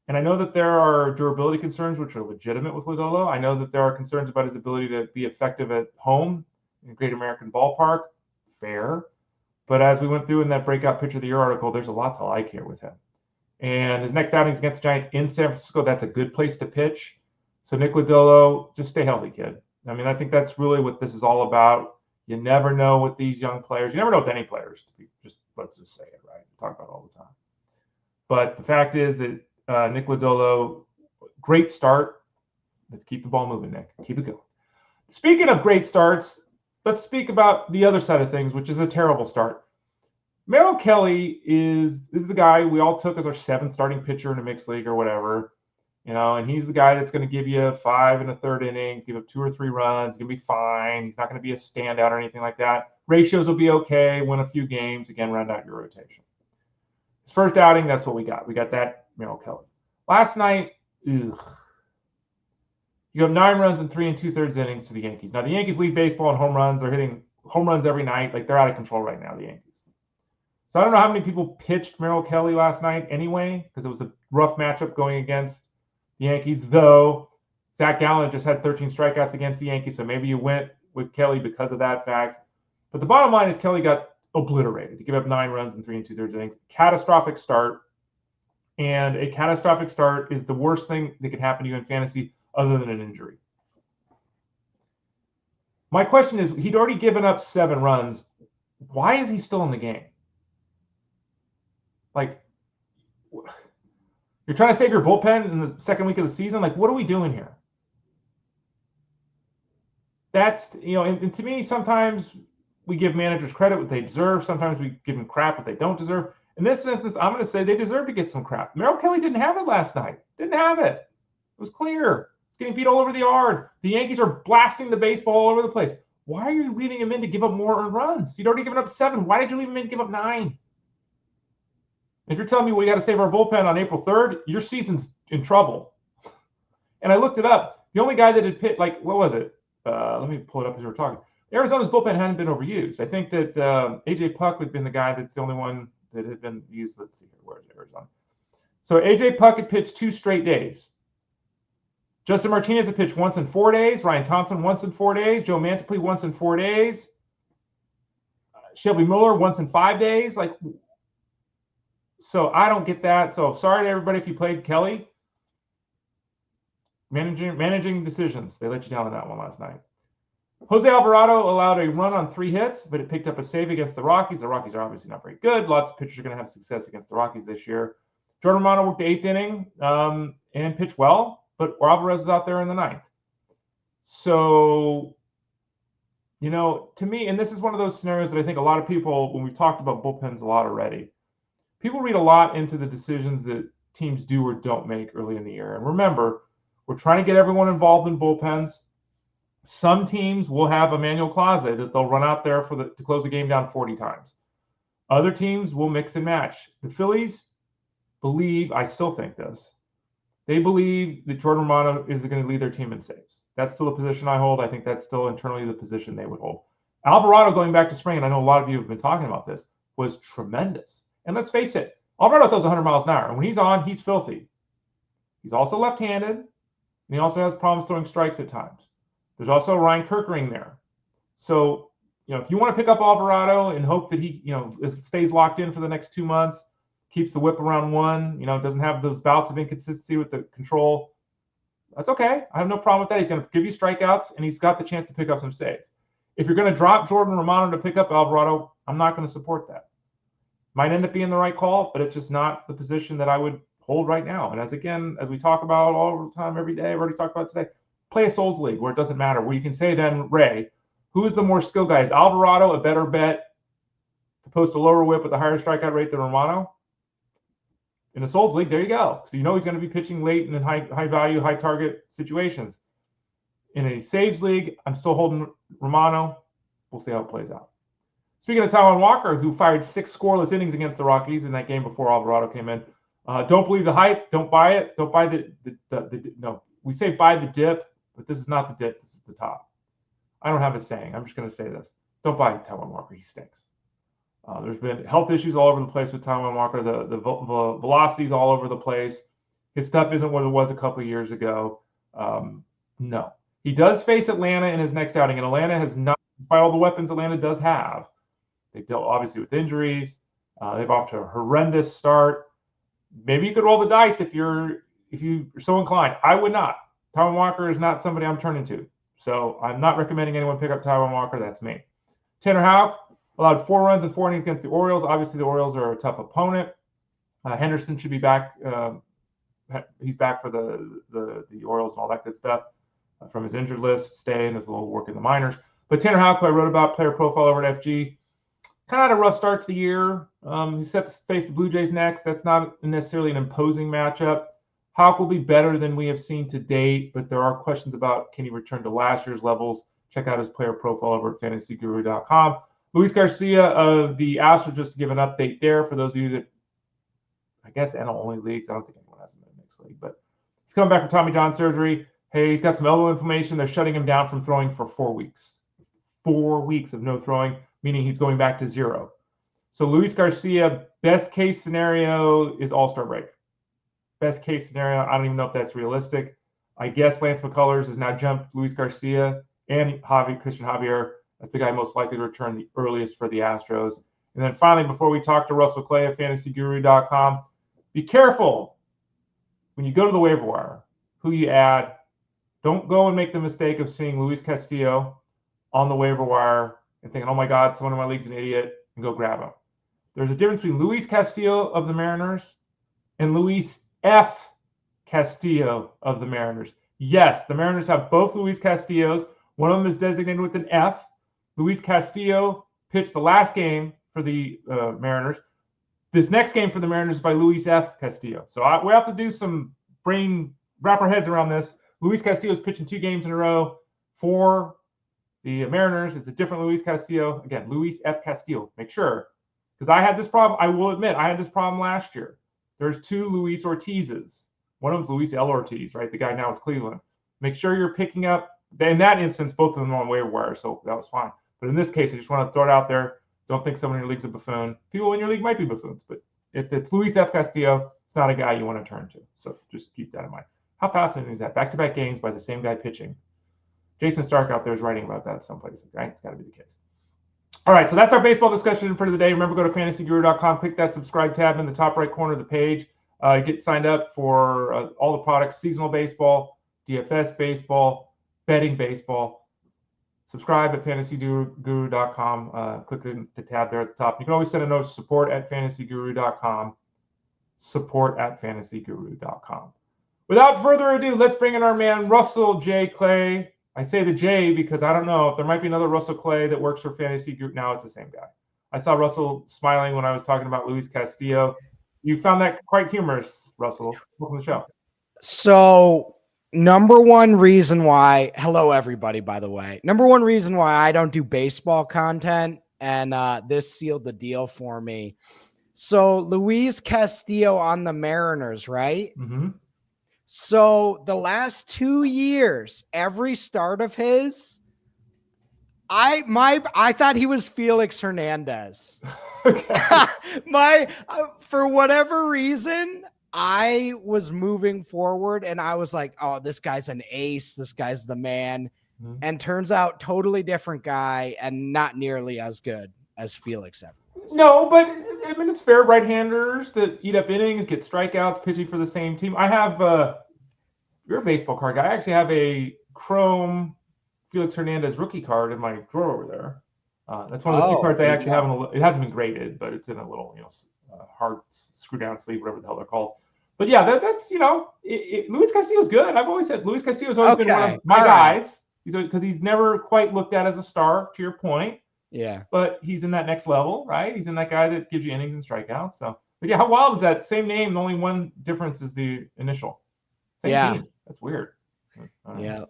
And I know that there are durability concerns, which are legitimate with Lodolo. I know that there are concerns about his ability to be effective at home in Great American Ballpark. Fair. But as we went through in that breakout pitcher of the year article, there's a lot to like here with him. And his next outing is against the Giants in San Francisco. That's a good place to pitch. So Nick Lodolo, just stay healthy, kid. I mean, I think that's really what this is all about. You never know with these young players. You never know with any players, let's just say it, right? We talk about it all the time. But the fact is that Nick Lodolo, great start. Let's keep the ball moving, Nick. Keep it going. Speaking of great starts, let's speak about the other side of things, which is a terrible start. Merrill Kelly is the guy we all took as our 7th starting pitcher in a mixed league or whatever, you know, and he's the guy that's going to give you 5 1/3 innings, give up 2 or 3 runs. He's going to be fine. He's not going to be a standout or anything like that. Ratios will be okay, win a few games, again, round out your rotation. His first outing, that's what we got. We got that Merrill Kelly. Last night, You have 9 runs in 3 2/3 innings to the Yankees. Now, the Yankees lead baseball in home runs. They're hitting home runs every night. Like, they're out of control right now, the Yankees. So I don't know how many people pitched Merrill Kelly last night anyway, because it was a rough matchup going against the Yankees, though Zach Gallen just had 13 strikeouts against the Yankees, so maybe you went with Kelly because of that fact. But the bottom line is Kelly got obliterated. He gave up 9 runs in 3 2/3 innings. Catastrophic start. And a catastrophic start is the worst thing that could happen to you in fantasy other than an injury. My question is, he'd already given up 7 runs. Why is he still in the game? Like, you're trying to save your bullpen in the second week of the season? Like, what are we doing here? That's, you know, and to me, sometimes we give managers credit what they deserve. Sometimes we give them crap what they don't deserve. In this instance, I'm going to say they deserve to get some crap. Merrill Kelly didn't have it last night. Didn't have it. It was clear. He's getting beat all over the yard. The Yankees are blasting the baseball all over the place. Why are you leaving him in to give up more earned runs? You'd already given up 7. Why did you leave him in to give up 9? If you're telling me we got to save our bullpen on April 3rd, your season's in trouble. And I looked it up. The only guy that had pitched, like, what was it? Let me pull it up as we're talking. Arizona's bullpen hadn't been overused. I think that AJ Puk had been the guy that's the only one that had been used. Let's see here. Where's Arizona? So AJ Puk had pitched 2 straight days. Justin Martinez had pitched once in 4 days. Ryan Thompson once in 4 days. Joe Mantiply once in 4 days. Shelby Miller once in 5 days. Like, so I don't get that. So sorry to everybody if you played Kelly. managing decisions. They let you down on that one last night. Jose Alvarado allowed a run on 3 hits, but it picked up a save against the Rockies. The Rockies are obviously not very good. Lots of pitchers are going to have success against the Rockies this year. Jordan Romano worked the 8th inning and pitched well, but Alvarez was out there in the 9th. So, to me, and this is one of those scenarios that I think a lot of people, when we've talked about bullpens a lot already, people read a lot into the decisions that teams do or don't make early in the year. And remember, we're trying to get everyone involved in bullpens. Some teams will have Emmanuel Clase that they'll run out there to close the game down 40 times. Other teams will mix and match. The Phillies believe, I still think this, they believe that Jordan Romano is going to lead their team in saves. That's still the position I hold. I think that's still internally the position they would hold. Alvarado going back to spring, and I know a lot of you have been talking about this, was tremendous. And let's face it, Alvarado throws 100 miles an hour. And when he's on, he's filthy. He's also left-handed, and he also has problems throwing strikes at times. There's also Ryan Kirkering there. So, if you want to pick up Alvarado and hope that he, stays locked in for the next 2 months, keeps the whip around 1, doesn't have those bouts of inconsistency with the control, that's okay. I have no problem with that. He's going to give you strikeouts, and he's got the chance to pick up some saves. If you're going to drop Jordan Romano to pick up Alvarado, I'm not going to support that. Might end up being the right call, but it's just not the position that I would hold right now. And as we talk about all the time, every day, I've already talked about today, play a Souls League where it doesn't matter, where you can say then, Ray, who is the more skilled guy? Is Alvarado a better bet to post a lower whip with a higher strikeout rate than Romano? In a Souls League, there you go. So he's going to be pitching late and in high value, high target situations. In a Saves League, I'm still holding Romano. We'll see how it plays out. Speaking of Taijuan Walker, who fired 6 scoreless innings against the Rockies in that game before Alvarado came in. Don't believe the hype. Don't buy it. Don't buy no. We say buy the dip, but this is not the dip. This is the top. I don't have a saying. I'm just going to say this. Don't buy Taijuan Walker. He stinks. There's been health issues all over the place with Taijuan Walker. The velocity's all over the place. His stuff isn't what it was a couple of years ago. No. He does face Atlanta in his next outing, and Atlanta has not, despite all the weapons Atlanta does have, they've dealt obviously with injuries. They've off to a horrendous start. Maybe you could roll the dice if you're so inclined. I would not. Taijuan Walker is not somebody I'm turning to. So I'm not recommending anyone pick up Taijuan Walker. That's me. Tanner Houck allowed 4 runs in 4 innings against the Orioles. Obviously, the Orioles are a tough opponent. Henderson should be back. He's back for the Orioles and all that good stuff from his injured list, staying as a little work in the minors. But Tanner Houck, who I wrote about, player profile over at FG, kind of had a rough start to the year. He's set to face the Blue Jays next. That's not necessarily an imposing matchup. Houck will be better than we have seen to date, but there are questions about can he return to last year's levels. Check out his player profile over at fantasyguru.com. Luis Garcia of the Astros, just to give an update there for those of you that, I guess, NL-only leagues. I don't think anyone has him in a mixed league, but he's coming back from Tommy John surgery. Hey, he's got some elbow inflammation. They're shutting him down from throwing for 4 weeks. 4 weeks of no throwing, meaning he's going back to 0. So Luis Garcia, best case scenario is All-Star break. Best case scenario, I don't even know if that's realistic. I guess Lance McCullers has now jumped Luis Garcia and Christian Javier. That's the guy most likely to return the earliest for the Astros. And then finally, before we talk to Russell Clay of fantasyguru.com, be careful when you go to the waiver wire, who you add. Don't go and make the mistake of seeing Luis Castillo on the waiver wire and thinking, oh my God, someone in my league's an idiot, and go grab him. There's a difference between Luis Castillo of the Mariners and Luis F. Castillo of the Mariners. Yes, the Mariners have both Luis Castillos. One of them is designated with an F. Luis Castillo pitched the last game for the Mariners. This next game for the Mariners is by Luis F. Castillo. So we have to do some brain, wrap our heads around this. Luis Castillo is pitching 2 games in a row for the Mariners. It's a different Luis Castillo. Again, Luis F. Castillo. Make sure. Because I had this problem. I will admit, I had this problem last year. There's 2 Luis Ortizes. One of them's Luis L. Ortiz, right? The guy now with Cleveland. Make sure you're picking up. In that instance, both of them are on waiver wire, so that was fine. But in this case, I just want to throw it out there. Don't think someone in your league's a buffoon. People in your league might be buffoons, but if it's Luis F. Castillo, it's not a guy you want to turn to. So just keep that in mind. How fascinating is that? Back-to-back games by the same guy pitching. Jason Stark out there is writing about that someplace, right? It's got to be the case. All right, so that's our baseball discussion for the day. Remember, go to fantasyguru.com, click that subscribe tab in the top right corner of the page. Get signed up for all the products, seasonal baseball, DFS baseball, betting baseball. Subscribe at fantasyguru.com. Click the tab there at the top. You can always send a note to support@fantasyguru.com. Support@fantasyguru.com. Without further ado, let's bring in our man, Russell J. Clay. I say the J because I don't know if there might be another Russell Clay that works for Fantasy Group. Now it's the same guy. I saw Russell smiling when I was talking about Luis Castillo. You found that quite humorous, Russell. Welcome to the show. So, number one reason why, hello everybody, by the way. Number one reason why I don't do baseball content, and this sealed the deal for me. So, Luis Castillo on the Mariners, right? Mm-hmm. So, the last 2 years, every start of his, I thought he was Felix Hernandez. Okay. For whatever reason, I was moving forward and I was like, oh, this guy's an ace. This guy's the man. Mm-hmm. And turns out totally different guy and not nearly as good as Felix ever was. No, but I mean, it's fair. Right-handers that eat up innings, get strikeouts, pitching for the same team. I have, you're a baseball card guy. I actually have a chrome Felix Hernandez rookie card in my drawer over there. That's one of the few cards I actually have. It hasn't been graded, but it's in a little, hard screw down sleeve, whatever the hell they're called. But yeah, that's Luis Castillo's good. I've always said Luis Castillo's always been one of my guys. Because he's never quite looked at as a star, to your point. Yeah. But he's in that next level, right? He's in that guy that gives you innings and strikeouts. So, but yeah, how wild is that? Same name, the only one difference is the initial. Same team. That's weird. Yeah.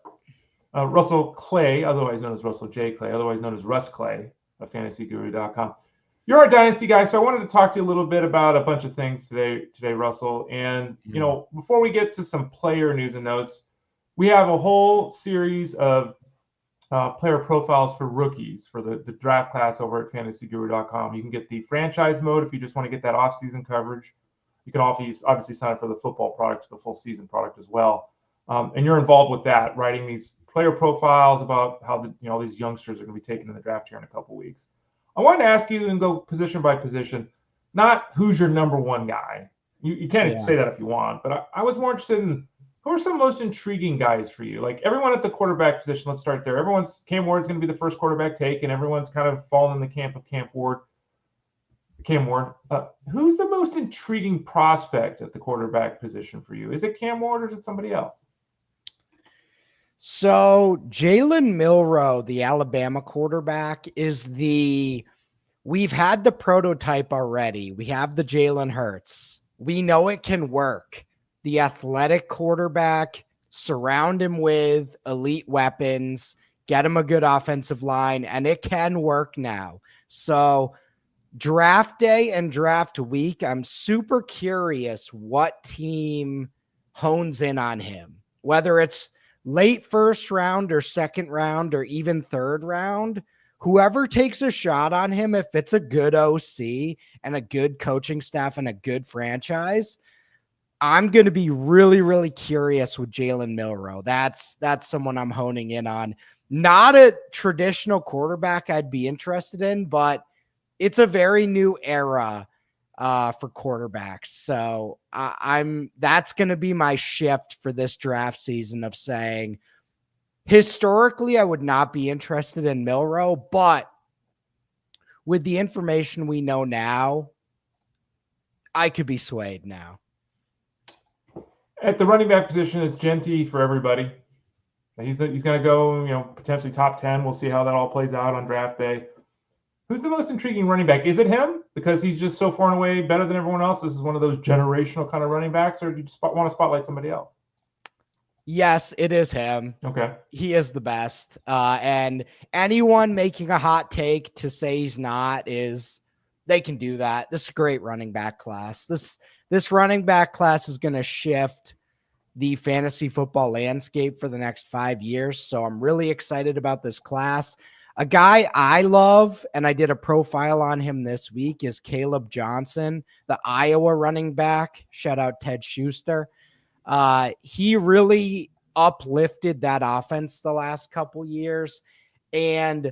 Russell Clay, otherwise known as Russell J. Clay, otherwise known as Russ Clay of fantasyguru.com. You're our dynasty guy, so I wanted to talk to you a little bit about a bunch of things today, Russell. And, before we get to some player news and notes, we have a whole series of player profiles for rookies for the draft class over at fantasyguru.com. You can get the franchise mode if you just want to get that off-season coverage. You can obviously sign up for the football product, the full season product as well. And you're involved with that, writing these player profiles about how all these youngsters are going to be taken in the draft here in a couple weeks. I wanted to ask you and go position by position, not who's your number one guy. You can't say that if you want, but I was more interested in who are some most intriguing guys for you? Like everyone at the quarterback position, let's start there. Cam Ward's going to be the first quarterback take, and everyone's kind of fallen in the camp of Cam Ward. Who's the most intriguing prospect at the quarterback position for you? Is it Cam Ward or is it somebody else? So Jalen Milroe, the Alabama quarterback, we've had the prototype already. We have the Jalen Hurts. We know it can work. The athletic quarterback, surround him with elite weapons, get him a good offensive line, and it can work now. So draft day and draft week, I'm super curious what team hones in on him, whether it's late first round or second round or even third round. Whoever takes a shot on him, if it's a good OC and a good coaching staff and a good franchise, I'm going to be really, really curious with Jalen Milroe. That's someone I'm honing in on. Not a traditional quarterback I'd be interested in, but it's a very new era for quarterbacks. So that's going to be my shift for this draft season of saying, historically, I would not be interested in Milroe, but with the information we know now, I could be swayed now. At the running back position, it's Genty for everybody. He's going to go, potentially top 10. We'll see how that all plays out on draft day. Who's the most intriguing running back? Is it him because he's just so far and away better than everyone else? This is one of those generational kind of running backs, or do you just want to spotlight somebody else? Yes, it is him. Okay. He is the best. And anyone making a hot take to say he's not they can do that. This is a great running back class. This running back class is going to shift the fantasy football landscape for the next 5 years. So I'm really excited about this class. A guy I love, and I did a profile on him this week, is Caleb Johnson, the Iowa running back. Shout out Ted Schuster. He really uplifted that offense the last couple years. And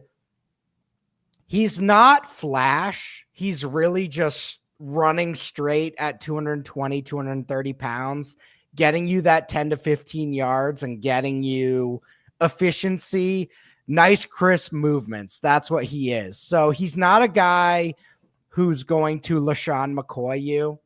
he's not flash. He's really just running straight at 220, 230 pounds, getting you that 10 to 15 yards and getting you efficiency, nice, crisp movements. That's what he is. So he's not a guy who's going to LaShawn McCoy you.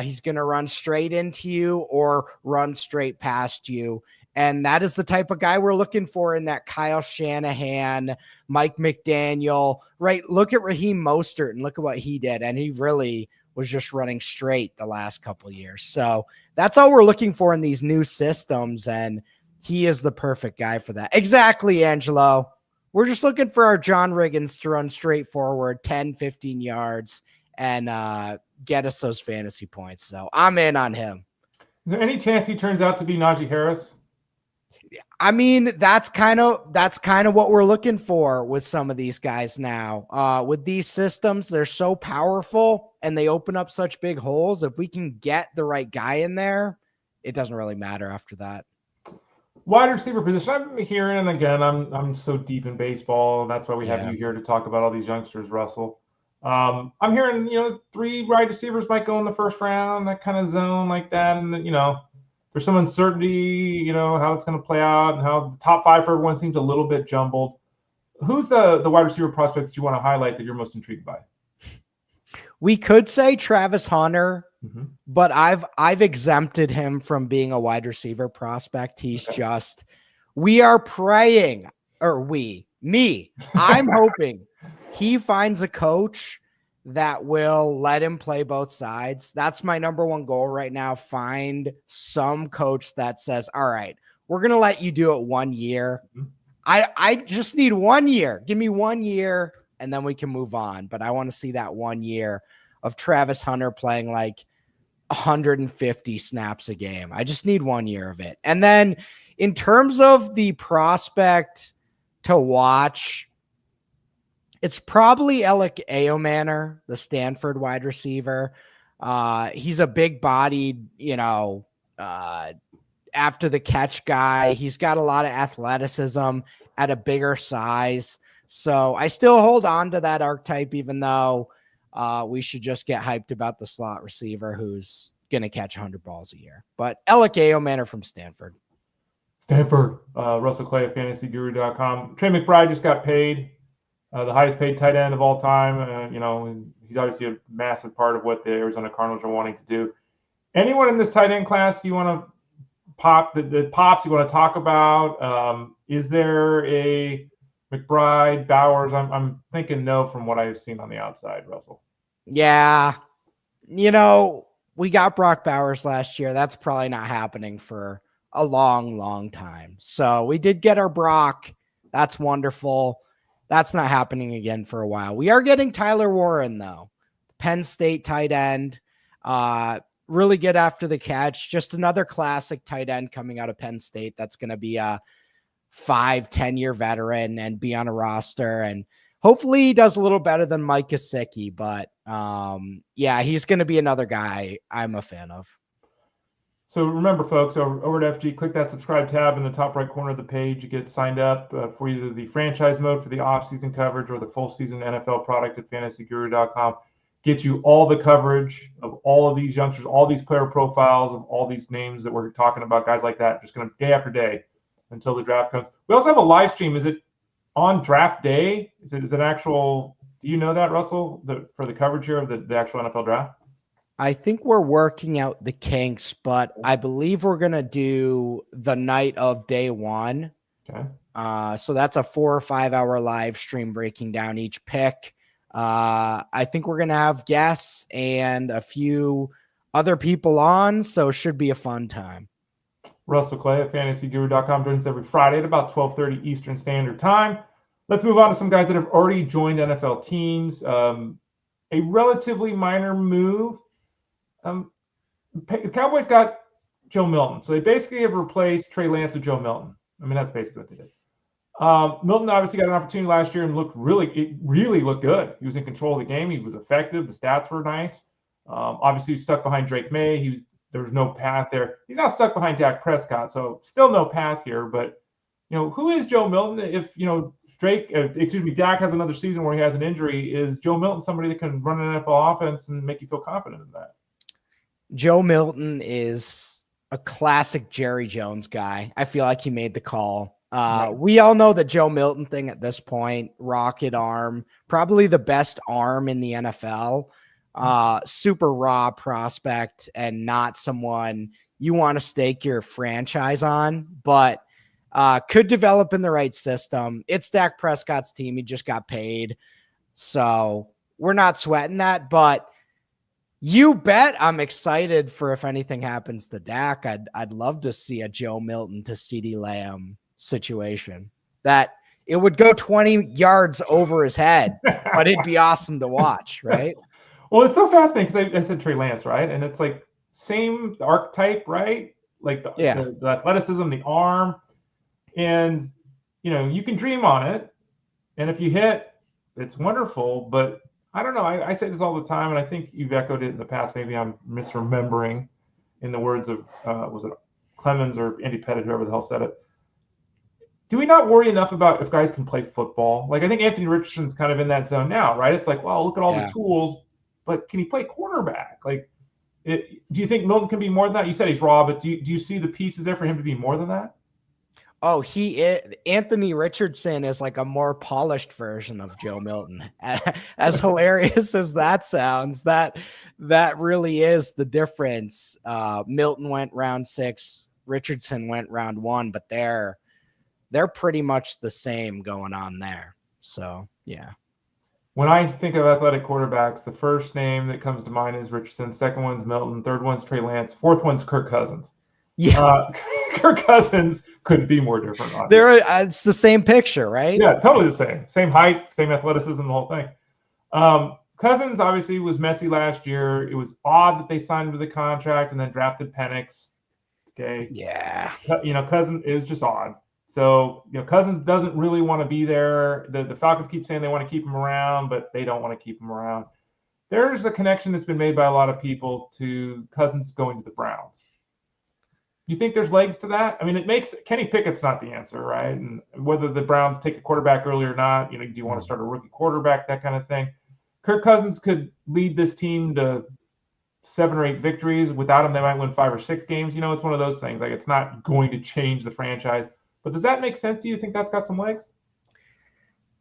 He's going to run straight into you or run straight past you. And that is the type of guy we're looking for in that Kyle Shanahan, Mike McDaniel, right? Look at Raheem Mostert and look at what he did. And he really was just running straight the last couple of years. So that's all we're looking for in these new systems. And he is the perfect guy for that. Exactly, Angelo. We're just looking for our John Riggins to run straight forward 10, 15 yards and get us those fantasy points. So I'm in on him. Is there any chance he turns out to be Najee Harris? I mean, that's kind of what we're looking for with some of these guys now. With these systems, they're so powerful and they open up such big holes. If we can get the right guy in there, it doesn't really matter after that. Wide receiver position. I'm hearing, and again, I'm so deep in baseball. That's why we have you here to talk about all these youngsters, Russell. I'm hearing, 3 wide receivers might go in the first round, that kind of zone like that, and there's some uncertainty, how it's going to play out and how the top 5 for everyone seems a little bit jumbled. Who's the wide receiver prospect that you want to highlight that you're most intrigued by? We could say Travis Hunter, but I've exempted him from being a wide receiver prospect. He's just, we are praying, or I'm hoping he finds a coach that will let him play both sides. That's my number one goal right now. Find some coach that says, all right, we're going to let you do it 1 year. I just need 1 year. Give me 1 year and then we can move on. But I want to see that 1 year of Travis Hunter playing like 150 snaps a game. I just need 1 year of it. And then in terms of the prospect to watch, it's probably Alec Ayomanor, the Stanford wide receiver. He's a big-bodied, after the catch guy. He's got a lot of athleticism at a bigger size. So I still hold on to that archetype, even though we should just get hyped about the slot receiver who's going to catch 100 balls a year. But Alec Ayomanor from Stanford. Russell Clay of FantasyGuru.com. Trey McBride just got paid. The highest paid tight end of all time. He's obviously a massive part of what the Arizona Cardinals are wanting to do. Anyone in this tight end class you want to pop, the pops you want to talk about? Is there a McBride, Bowers? I'm thinking no from what I've seen on the outside, Russell. Yeah. We got Brock Bowers last year. That's probably not happening for a long, long time. So we did get our Brock. That's wonderful. That's not happening again for a while. We are getting Tyler Warren, though. Penn State tight end. Really good after the catch. Just another classic tight end coming out of Penn State that's going to be a 5-10 year veteran and be on a roster. And hopefully he does a little better than Mike Gesicki. But, he's going to be another guy I'm a fan of. So remember, folks, over at FG, click that subscribe tab in the top right corner of the page. You get signed up for either the franchise mode for the off-season coverage or the full-season NFL product at FantasyGuru.com. Get you all the coverage of all of these youngsters, all these player profiles of all these names that we're talking about, guys like that, just going to day after day until the draft comes. We also have a live stream. Is it on draft day? Is it actual? Do you know that, Russell, for the coverage here of the actual NFL draft? I think we're working out the kinks, but I believe we're going to do the night of day one. Okay. So that's a 4 or 5 hour live stream breaking down each pick. I think we're going to have guests and a few other people on, so it should be a fun time. Russell Clay at FantasyGuru.com joins every Friday at about 12:30 Eastern Standard Time. Let's move on to some guys that have already joined NFL teams. A relatively minor move. The Cowboys got Joe Milton. So they basically have replaced Trey Lance with Joe Milton. I mean, that's basically what they did. Milton obviously got an opportunity last year and really looked good. He was in control of the game. He was effective. The stats were nice. Obviously, he was stuck behind Drake May. There was no path there. He's not stuck behind Dak Prescott, so still no path here. But, who is Joe Milton? If, Dak has another season where he has an injury, is Joe Milton somebody that can run an NFL offense and make you feel confident in that? Joe Milton is a classic Jerry Jones guy. I feel like he made the call. Right. We all know the Joe Milton thing at this point, rocket arm, probably the best arm in the NFL, super raw prospect and not someone you want to stake your franchise on, but could develop in the right system. It's Dak Prescott's team. He just got paid. So we're not sweating that, but you bet I'm excited for if anything happens to Dak. I'd love to see a Joe Milton to CeeDee Lamb situation that it would go 20 yards over his head, but it'd be awesome to watch, right? Well, it's so fascinating because I said Trey Lance, right? And it's like same archetype, right? Like the athleticism, the arm, and you can dream on it. And if you hit, it's wonderful. But I don't know. I say this all the time, and I think you've echoed it in the past. Maybe I'm misremembering, in the words of was it Clemens or Andy Pettit, whoever the hell said it. Do we not worry enough about if guys can play football? Like, I think Anthony Richardson's kind of in that zone now, right? It's like, well, look at all the tools, but can he play quarterback? Like, do you think Milton can be more than that? You said he's raw, but do you see the pieces there for him to be more than that? Oh, he is. Anthony Richardson is like a more polished version of Joe Milton. As hilarious as that sounds, that really is the difference. Milton went round 6, Richardson went round 1, but they're pretty much the same going on there. So, yeah. When I think of athletic quarterbacks, the first name that comes to mind is Richardson. Second one's Milton. Third one's Trey Lance. Fourth one's Kirk Cousins. Yeah. Kirk Cousins couldn't be more different. It's the same picture, right? Yeah, totally the same. Same height, same athleticism, the whole thing. Cousins obviously was messy last year. It was odd that they signed him to the contract and then drafted Penix. Okay. Yeah. Cousins, it was just odd. So, Cousins doesn't really want to be there. The Falcons keep saying they want to keep him around, but they don't want to keep him around. There's a connection that's been made by a lot of people to Cousins going to the Browns. You think there's legs to that? I mean, it makes Kenny Pickett's not the answer, right? And whether the Browns take a quarterback early or not, do you want to start a rookie quarterback, that kind of thing. Kirk Cousins could lead this team to 7 or 8 victories. Without him, they might win 5 or 6 games. It's one of those things. Like, it's not going to change the franchise. But does that make sense? Do you think that's got some legs?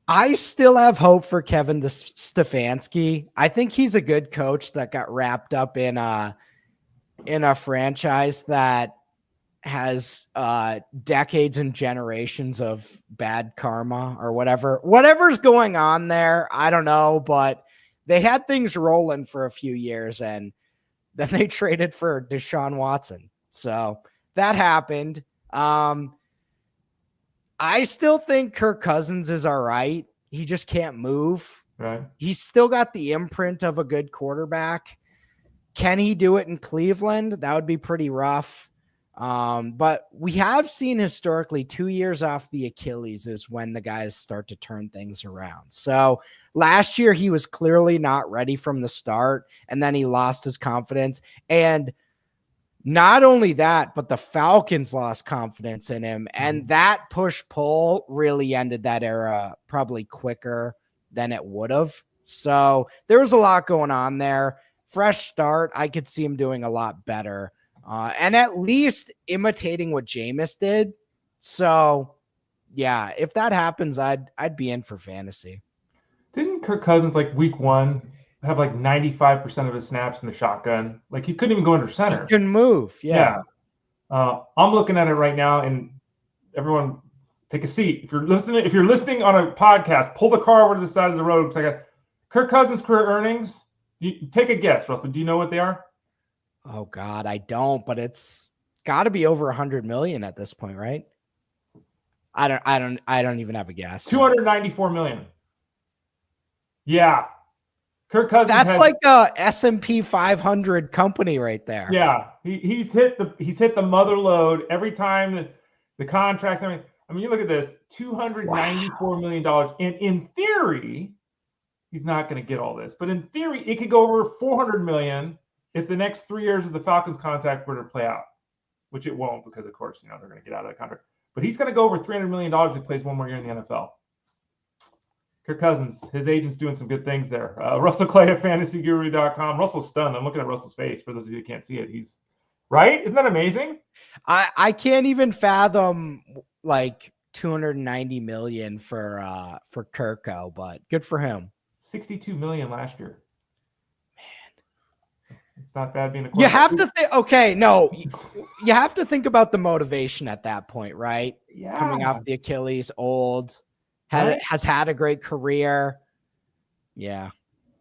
I still have hope for Kevin Stefanski. I think he's a good coach that got wrapped up in a franchise that has decades and generations of bad karma or whatever's going on there. I don't know, but they had things rolling for a few years and then they traded for Deshaun Watson. So that happened. I still think Kirk Cousins is all right. He just can't move. Right. He's still got the imprint of a good quarterback. Can he do it in Cleveland? That would be pretty rough. But we have seen historically 2 years off the Achilles is when the guys start to turn things around. So last year he was clearly not ready from the start, and then he lost his confidence. And not only that, but the Falcons lost confidence in him, and that push-pull really ended that era probably quicker than it would have. So there was a lot going on there. Fresh start. I could see him doing a lot better. And at least imitating what Jameis did. So, yeah, if that happens, I'd be in for fantasy. Didn't Kirk Cousins, like week 1, have like 95% of his snaps in the shotgun? Like, he couldn't even go under center. He couldn't move. Yeah. I'm looking at it right now, and everyone take a seat. If you're listening on a podcast, pull the car over to the side of the road, because I got Kirk Cousins' career earnings. Take a guess, Russell. Do you know what they are? Oh God, I don't, but it's got to be over 100 million at this point, right? I don't even have a guess. 294 million. Yeah. Kirk Cousins. That's like a S&P 500 company right there. Yeah. He's hit the mother load every time the contracts. I mean, you look at this, $294 million. And in theory, he's not going to get all this, but in theory, it could go over 400 million if the next 3 years of the Falcons contract were to play out, which it won't, because of course, they're going to get out of that contract. But he's going to go over $300 million if he plays one more year in the NFL. Kirk Cousins, his agent's doing some good things there. Russell Clay at fantasyguru.com. Russell's stunned. I'm looking at Russell's face. For those of you who can't see it, he's Right? Isn't that amazing? I can't even fathom like 290 million for Kirko, but good for him. 62 million last year. Man, it's not bad being a You quarterback. have to think. Okay, no, you have to think about the motivation at that point, right? Yeah. Coming off the Achilles, old, Right? has had a great career. Yeah.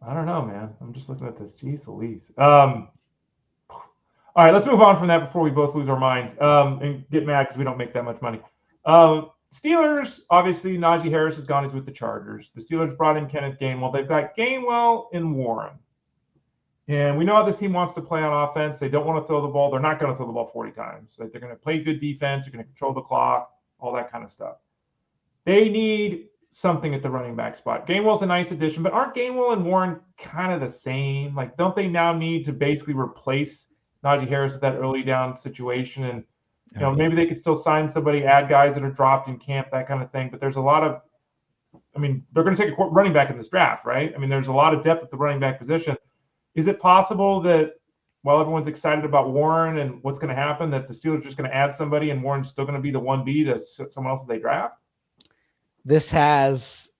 I don't know, man. I'm just looking at this. Jeez Louise. All right, let's move on from that before we both lose our minds and get mad because we don't make that much money. Steelers, obviously, Najee Harris is gone. He's with the Chargers. The Steelers brought in Kenneth Gainwell. They've got Gainwell and Warren. And we know how this team wants to play on offense. They don't want to throw the ball. They're not going to throw the ball 40 times. They're going to play good defense. They're going to control the clock, all that kind of stuff. They need something at the running back spot. Gainwell's a nice addition, but aren't Gainwell and Warren kind of the same? Like, don't they now need to basically replace Najee Harris at that early down situation? And, you know, maybe they could still sign somebody, add guys that are dropped in camp, that kind of thing. But there's a lot of, I mean, they're going to take a running back in this draft, right? I mean, there's a lot of depth at the running back position. Is it possible that while everyone's excited about Warren and what's going to happen, that the Steelers are just going to add somebody and Warren's still going to be the 1B to someone else that they draft? This has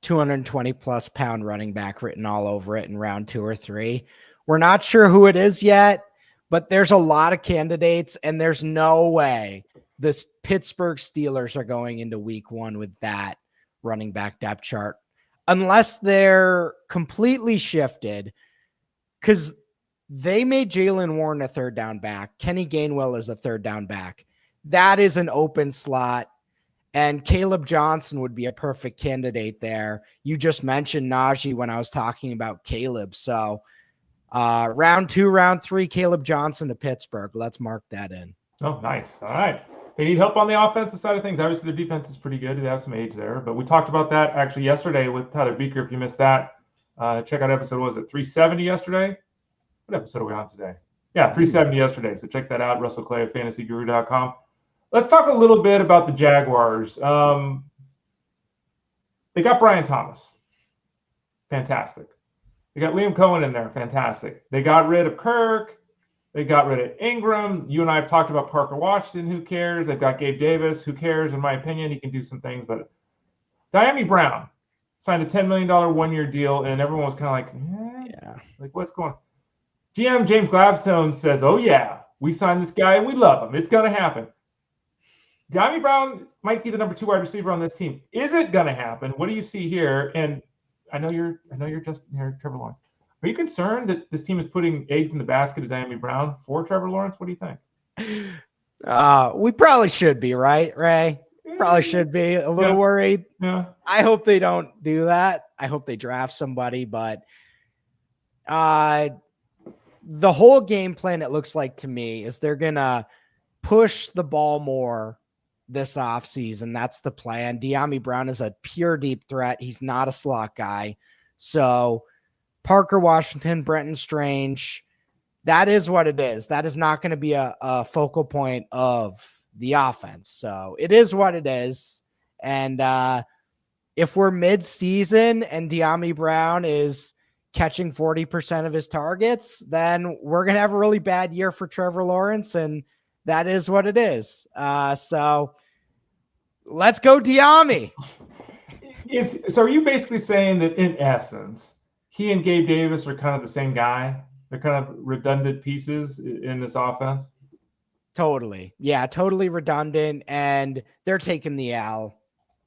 220 plus pound running back written all over it in round 2 or 3. We're not sure who it is yet, but there's a lot of candidates, and there's no way the Pittsburgh Steelers are going into week 1 with that running back depth chart unless they're completely shifted, because they made Jaylen Warren a third down back. Kenny Gainwell is a third down back. That is an open slot. And Caleb Johnson would be a perfect candidate there. You just mentioned Najee when I was talking about Caleb. So round 2, round 3, Caleb Johnson to Pittsburgh. Let's mark that in. Oh, nice. All right. They need help on the offensive side of things. Obviously, their defense is pretty good. They have some age there. But we talked about that actually yesterday with Tyler Beaker. If you missed that, check out episode, what was it, 370 yesterday? What episode are we on today? Yeah, 370 yesterday. So check that out, Russell Clay of fantasyguru.com. Let's talk a little bit about the Jaguars. They got Brian Thomas. Fantastic. They got Liam Cohen in there. Fantastic. They got rid of Kirk. They got rid of Ingram. You and I have talked about Parker Washington. Who cares? They've got Gabe Davis. Who cares? In my opinion, he can do some things. But Dyami Brown signed a $10 million one-year deal, and everyone was kind of like, yeah, like what's going on? GM James Gladstone says, oh, yeah, we signed this guy and we love him. It's going to happen. Dyami Brown might be the number 2 wide receiver on this team. Is it going to happen? What do you see here? And I know you're Trevor Lawrence. Are you concerned that this team is putting eggs in the basket of Dyami Brown for Trevor Lawrence? What do you think? We probably should be, right, Ray? Probably should be a little worried. Yeah. I hope they don't do that. I hope they draft somebody, but the whole game plan, it looks like to me, is they're going to push the ball more this offseason. That's the plan. Dyami Brown is a pure deep threat. He's not a slot guy. So Parker Washington, Brenton Strange, that is what it is. That is not going to be a focal point of the offense. So it is what it is. And if we're mid-season and Dyami Brown is catching 40% of his targets, then we're going to have a really bad year for Trevor Lawrence, and that is what it is. So let's go Dyami. So are you basically saying that in essence, he and Gabe Davis are kind of the same guy? They're kind of redundant pieces in this offense? Totally. Yeah, totally redundant. And they're taking the L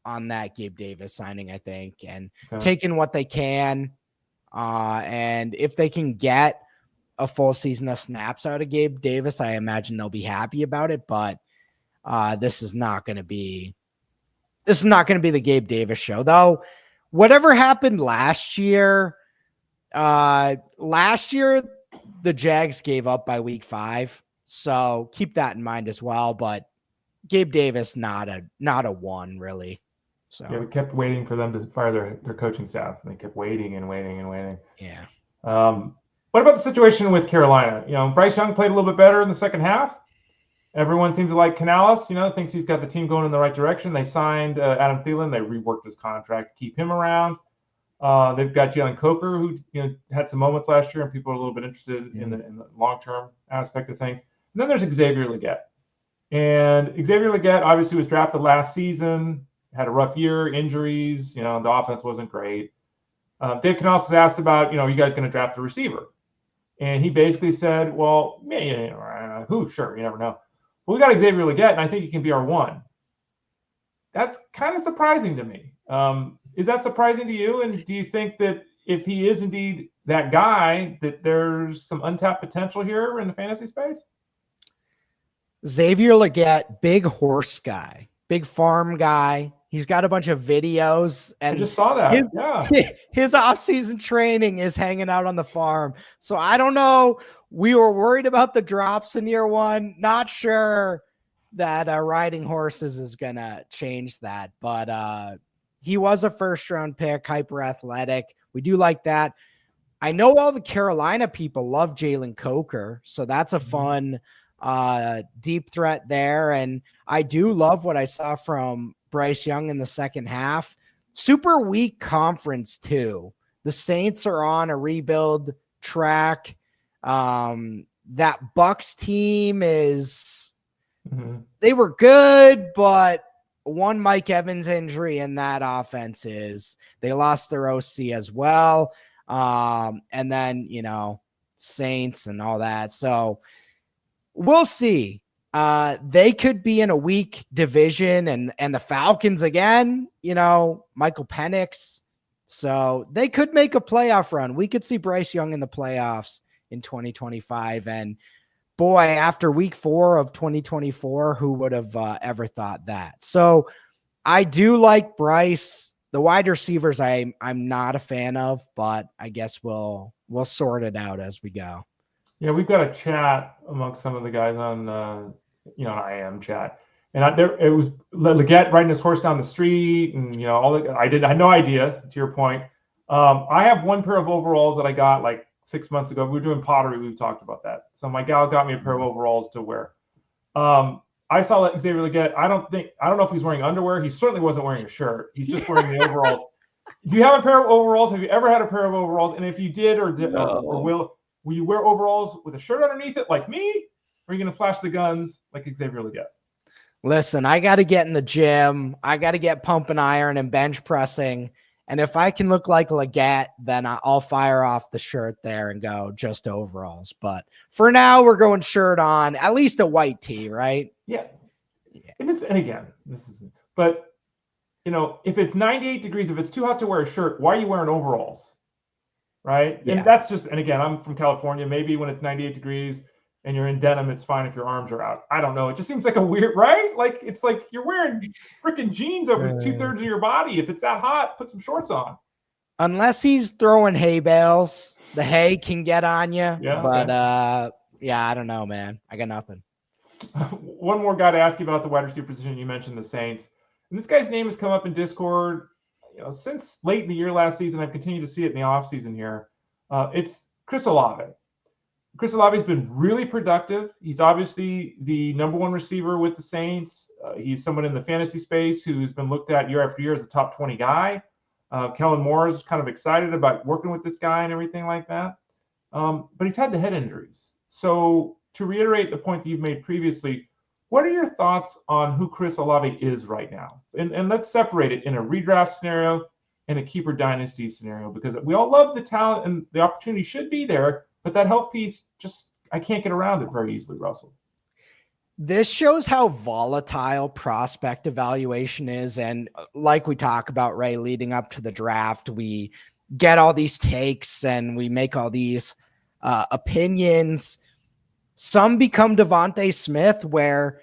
on that Gabe Davis signing, I think, and taking what they can. And if they can get a full season of snaps out of Gabe Davis, I imagine they'll be happy about it. But this is not going to be the Gabe Davis show, though. Whatever happened last year, the Jags gave up by week 5. So keep that in mind as well. But Gabe Davis, not a one, really. So yeah, we kept waiting for them to fire their coaching staff, and they kept waiting and waiting and waiting. Yeah. What about the situation with Carolina? You know, Bryce Young played a little bit better in the second half. Everyone seems to like Canales, thinks he's got the team going in the right direction. They signed Adam Thielen. They reworked his contract to keep him around. They've got Jalen Coker, who had some moments last year, and people are a little bit interested in the long-term aspect of things. And then there's Xavier Legette. And Xavier Legette obviously was drafted last season, had a rough year, injuries, the offense wasn't great. Dave Canales was asked about, are you guys going to draft a receiver? And he basically said, well, who? Sure, you never know. Well, we got Xavier Legette, and I think he can be our one. That's kind of surprising to me. Is that surprising to you? And do you think that if he is indeed that guy, that there's some untapped potential here in the fantasy space? Xavier Legette, big horse guy, big farm guy. He's got a bunch of videos, and I just saw that. His off-season training is hanging out on the farm. So I don't know. We were worried about the drops in year one. Not sure that riding horses is going to change that. But he was a first-round pick, hyper athletic. We do like that. I know all the Carolina people love Jalen Coker, so that's a fun deep threat there. And I do love what I saw from Bryce Young in the second half. Super weak conference too. The Saints are on a rebuild track. That Bucks team is, they were good, but one Mike Evans injury in that offense is they lost their OC as well. And then, Saints and all that. So we'll see. They could be in a weak division, and the Falcons again, Michael Penix. So they could make a playoff run. We could see Bryce Young in the playoffs in 2025. And boy, after week 4 of 2024, who would have ever thought that? So I do like Bryce. The wide receivers I'm not a fan of, but I guess we'll sort it out as we go. Yeah, we've got a chat amongst some of the guys on IM chat, and it was Legette riding his horse down the street, and I had no idea. To your point, I have one pair of overalls that I got like 6 months ago. We were doing pottery. We've talked about that. So my gal got me a pair of overalls to wear. I saw that Xavier Legette. I don't know if he's wearing underwear. He certainly wasn't wearing a shirt. He's just wearing the overalls. Do you have a pair of overalls? Have you ever had a pair of overalls? And if you did or will you wear overalls with a shirt underneath it like me? Or are you going to flash the guns like Xavier Legette? Listen, I got to get in the gym. I got to get pumping iron and bench pressing. And if I can look like Legette, then I'll fire off the shirt there and go just overalls. But for now, we're going shirt on, at least a white tee, right? Yeah. And again, but if it's 98 degrees, if it's too hot to wear a shirt, why are you wearing overalls? Right. Yeah. And that's just, and again, I'm from California. Maybe when it's 98 degrees and you're in denim, it's fine if your arms are out. I don't know. It just seems like a weird, right? Like, it's like you're wearing freaking jeans over 2/3 of your body. If it's that hot, put some shorts on. Unless he's throwing hay bales, the hay can get on you. Yeah. But I don't know, man. I got nothing. One more guy to ask you about the wide receiver position. You mentioned the Saints. And this guy's name has come up in Discord, since late in the year last season. I've continued to see it in the offseason here. It's Chris Olave. Chris Olave has been really productive. He's obviously the number one receiver with the Saints. He's someone in the fantasy space who's been looked at year after year as a top 20 guy. Kellen Moore is kind of excited about working with this guy and everything like that. But he's had the head injuries. So to reiterate the point that you've made previously, what are your thoughts on who Chris Olave is right now? And let's separate it in a redraft scenario and a keeper dynasty scenario, because we all love the talent and the opportunity should be there, but that health piece, I can't get around it very easily, Russell. This shows how volatile prospect evaluation is. And like we talk about, Ray, leading up to the draft, we get all these takes and we make all these opinions. Some become Devontae Smith, where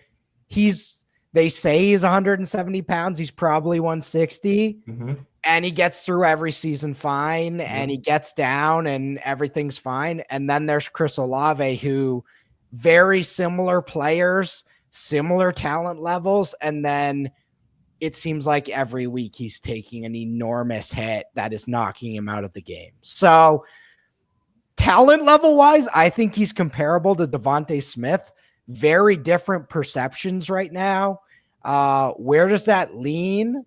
they say he's 170 pounds. He's probably 160. Mm-hmm. And he gets through every season fine, and he gets down and everything's fine. And then there's Chris Olave, who very similar players, similar talent levels. And then it seems like every week he's taking an enormous hit that is knocking him out of the game. So talent level wise, I think he's comparable to Devontae Smith. Very different perceptions right now. Where does that lean?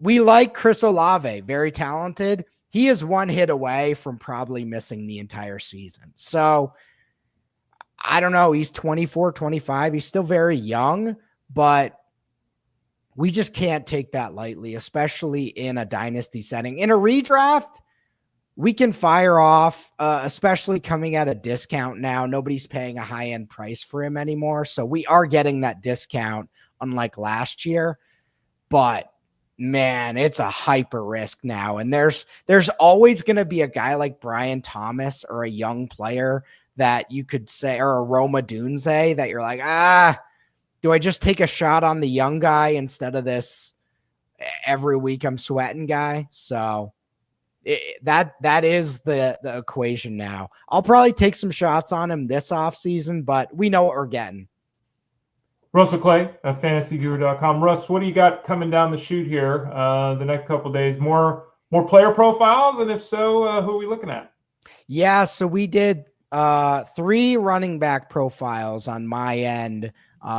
We like Chris Olave, very talented. He is one hit away from probably missing the entire season. So I don't know. He's 24, 25. He's still very young, but we just can't take that lightly, especially in a dynasty setting. In a redraft, we can fire off, especially coming at a discount now. Nobody's paying a high-end price for him anymore. So we are getting that discount, unlike last year. But, man, it's a hyper risk now. And there's always going to be a guy like Brian Thomas or a young player that you could say, or a Roma Dunze, that you're like, do I just take a shot on the young guy instead of this every week I'm sweating guy? So that is the equation now. I'll probably take some shots on him this offseason, but we know what we're getting. Russell Clay at fantasyguru.com. Russ, what do you got coming down the chute here the next couple of days? More player profiles? And if so, who are we looking at? Yeah, so we did 3 running back profiles on my end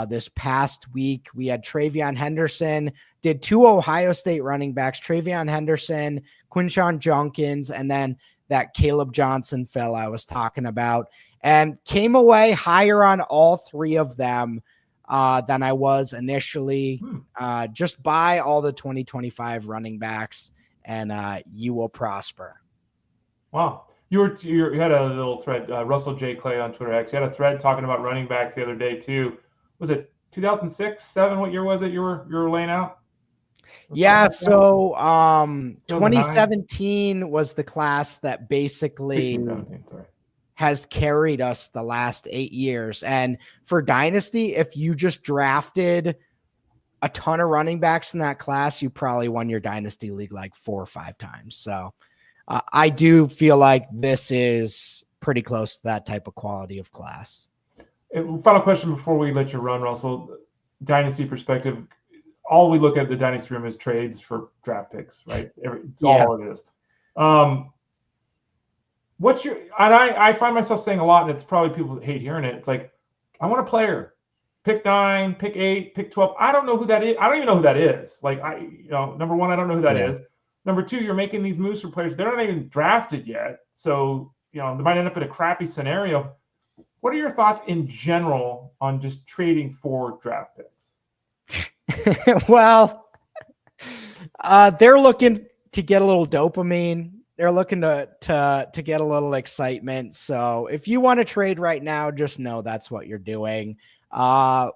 this past week. We had Travion Henderson, did 2 Ohio State running backs, Travion Henderson, Quinshon Junkins, and then that Caleb Johnson fella I was talking about, and came away higher on all 3 of them than I was initially. Just buy all the 2025 running backs and you will prosper. Wow. You had a little thread, Russell J. Clay on Twitter X. You had a thread talking about running backs the other day too. Was it 2006, 7? What year was it you were laying out? Yeah, so 2017 was the class that basically has carried us the last 8 years. And for Dynasty, if you just drafted a ton of running backs in that class, you probably won your Dynasty league like 4 or 5 times. So I do feel like this is pretty close to that type of quality of class. Final question before we let you run, Russell. Dynasty perspective, all we look at the Dynasty room is trades for draft picks, right? It's all it is. I find myself saying a lot, and it's probably people that hate hearing it. It's like, I want a player. Pick 9, pick 8, pick 12. I don't know who that is. I don't even know who that is. Like, number one, I don't know who that is. Number two, you're making these moves for players. They're not even drafted yet. So, they might end up in a crappy scenario. What are your thoughts in general on just trading for draft picks? Well, they're looking to get a little dopamine. They're looking to get a little excitement. So if you want to trade right now, just know that's what you're doing. The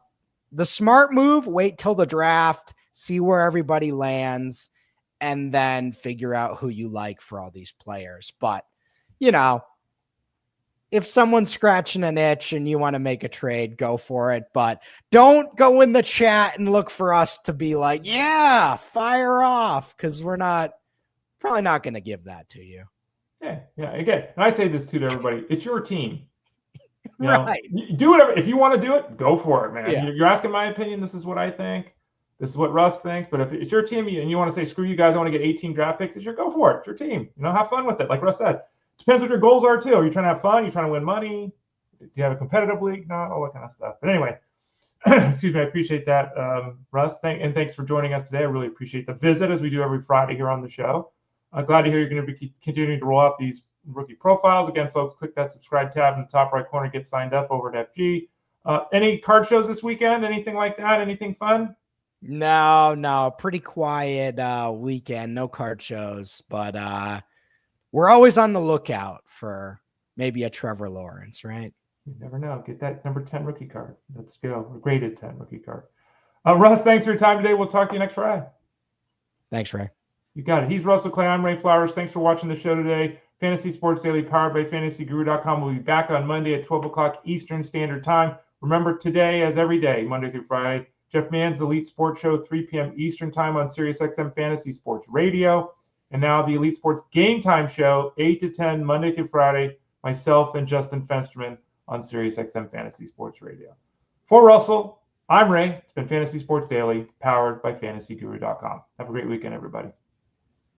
smart move, wait till the draft, see where everybody lands, and then figure out who you like for all these players. But, if someone's scratching an itch and you want to make a trade, go for it. But don't go in the chat and look for us to be like, yeah, fire off, because we're probably not going to give that to you. Yeah. Again, and I say this too to everybody. It's your team. Right. Do whatever. If you want to do it, go for it, man. Yeah. You're asking my opinion. This is what I think. This is what Russ thinks. But if it's your team and you want to say, screw you guys, I want to get 18 draft picks, go for it. It's your team. Have fun with it. Like Russ said. Depends what your goals are, too. Are you trying to have fun? Are you trying to win money? Do you have a competitive league? No, all that kind of stuff. But anyway, excuse me, I appreciate that, Russ. Thanks for joining us today. I really appreciate the visit, as we do every Friday here on the show. Glad to hear you're going to be continuing to roll out these rookie profiles. Again, folks, click that subscribe tab in the top right corner. Get signed up over at FG. Any card shows this weekend? Anything like that? Anything fun? No. Pretty quiet weekend. No card shows, but we're always on the lookout for maybe a Trevor Lawrence, right? You never know. Get that number 10 rookie card. Let's go. A graded 10 rookie card. Russ, thanks for your time today. We'll talk to you next Friday. Thanks, Ray. You got it. He's Russell Clay. I'm Ray Flowers. Thanks for watching the show today. Fantasy Sports Daily, powered by FantasyGuru.com. We'll be back on Monday at 12 o'clock Eastern Standard Time. Remember, today, as every day, Monday through Friday, Jeff Mann's Elite Sports Show, 3 p.m. Eastern Time on SiriusXM Fantasy Sports Radio. And now the Elite Sports Game Time Show, 8 to 10, Monday through Friday, myself and Justin Fensterman on SiriusXM Fantasy Sports Radio. For Russell, I'm Ray. It's been Fantasy Sports Daily, powered by FantasyGuru.com. Have a great weekend, everybody.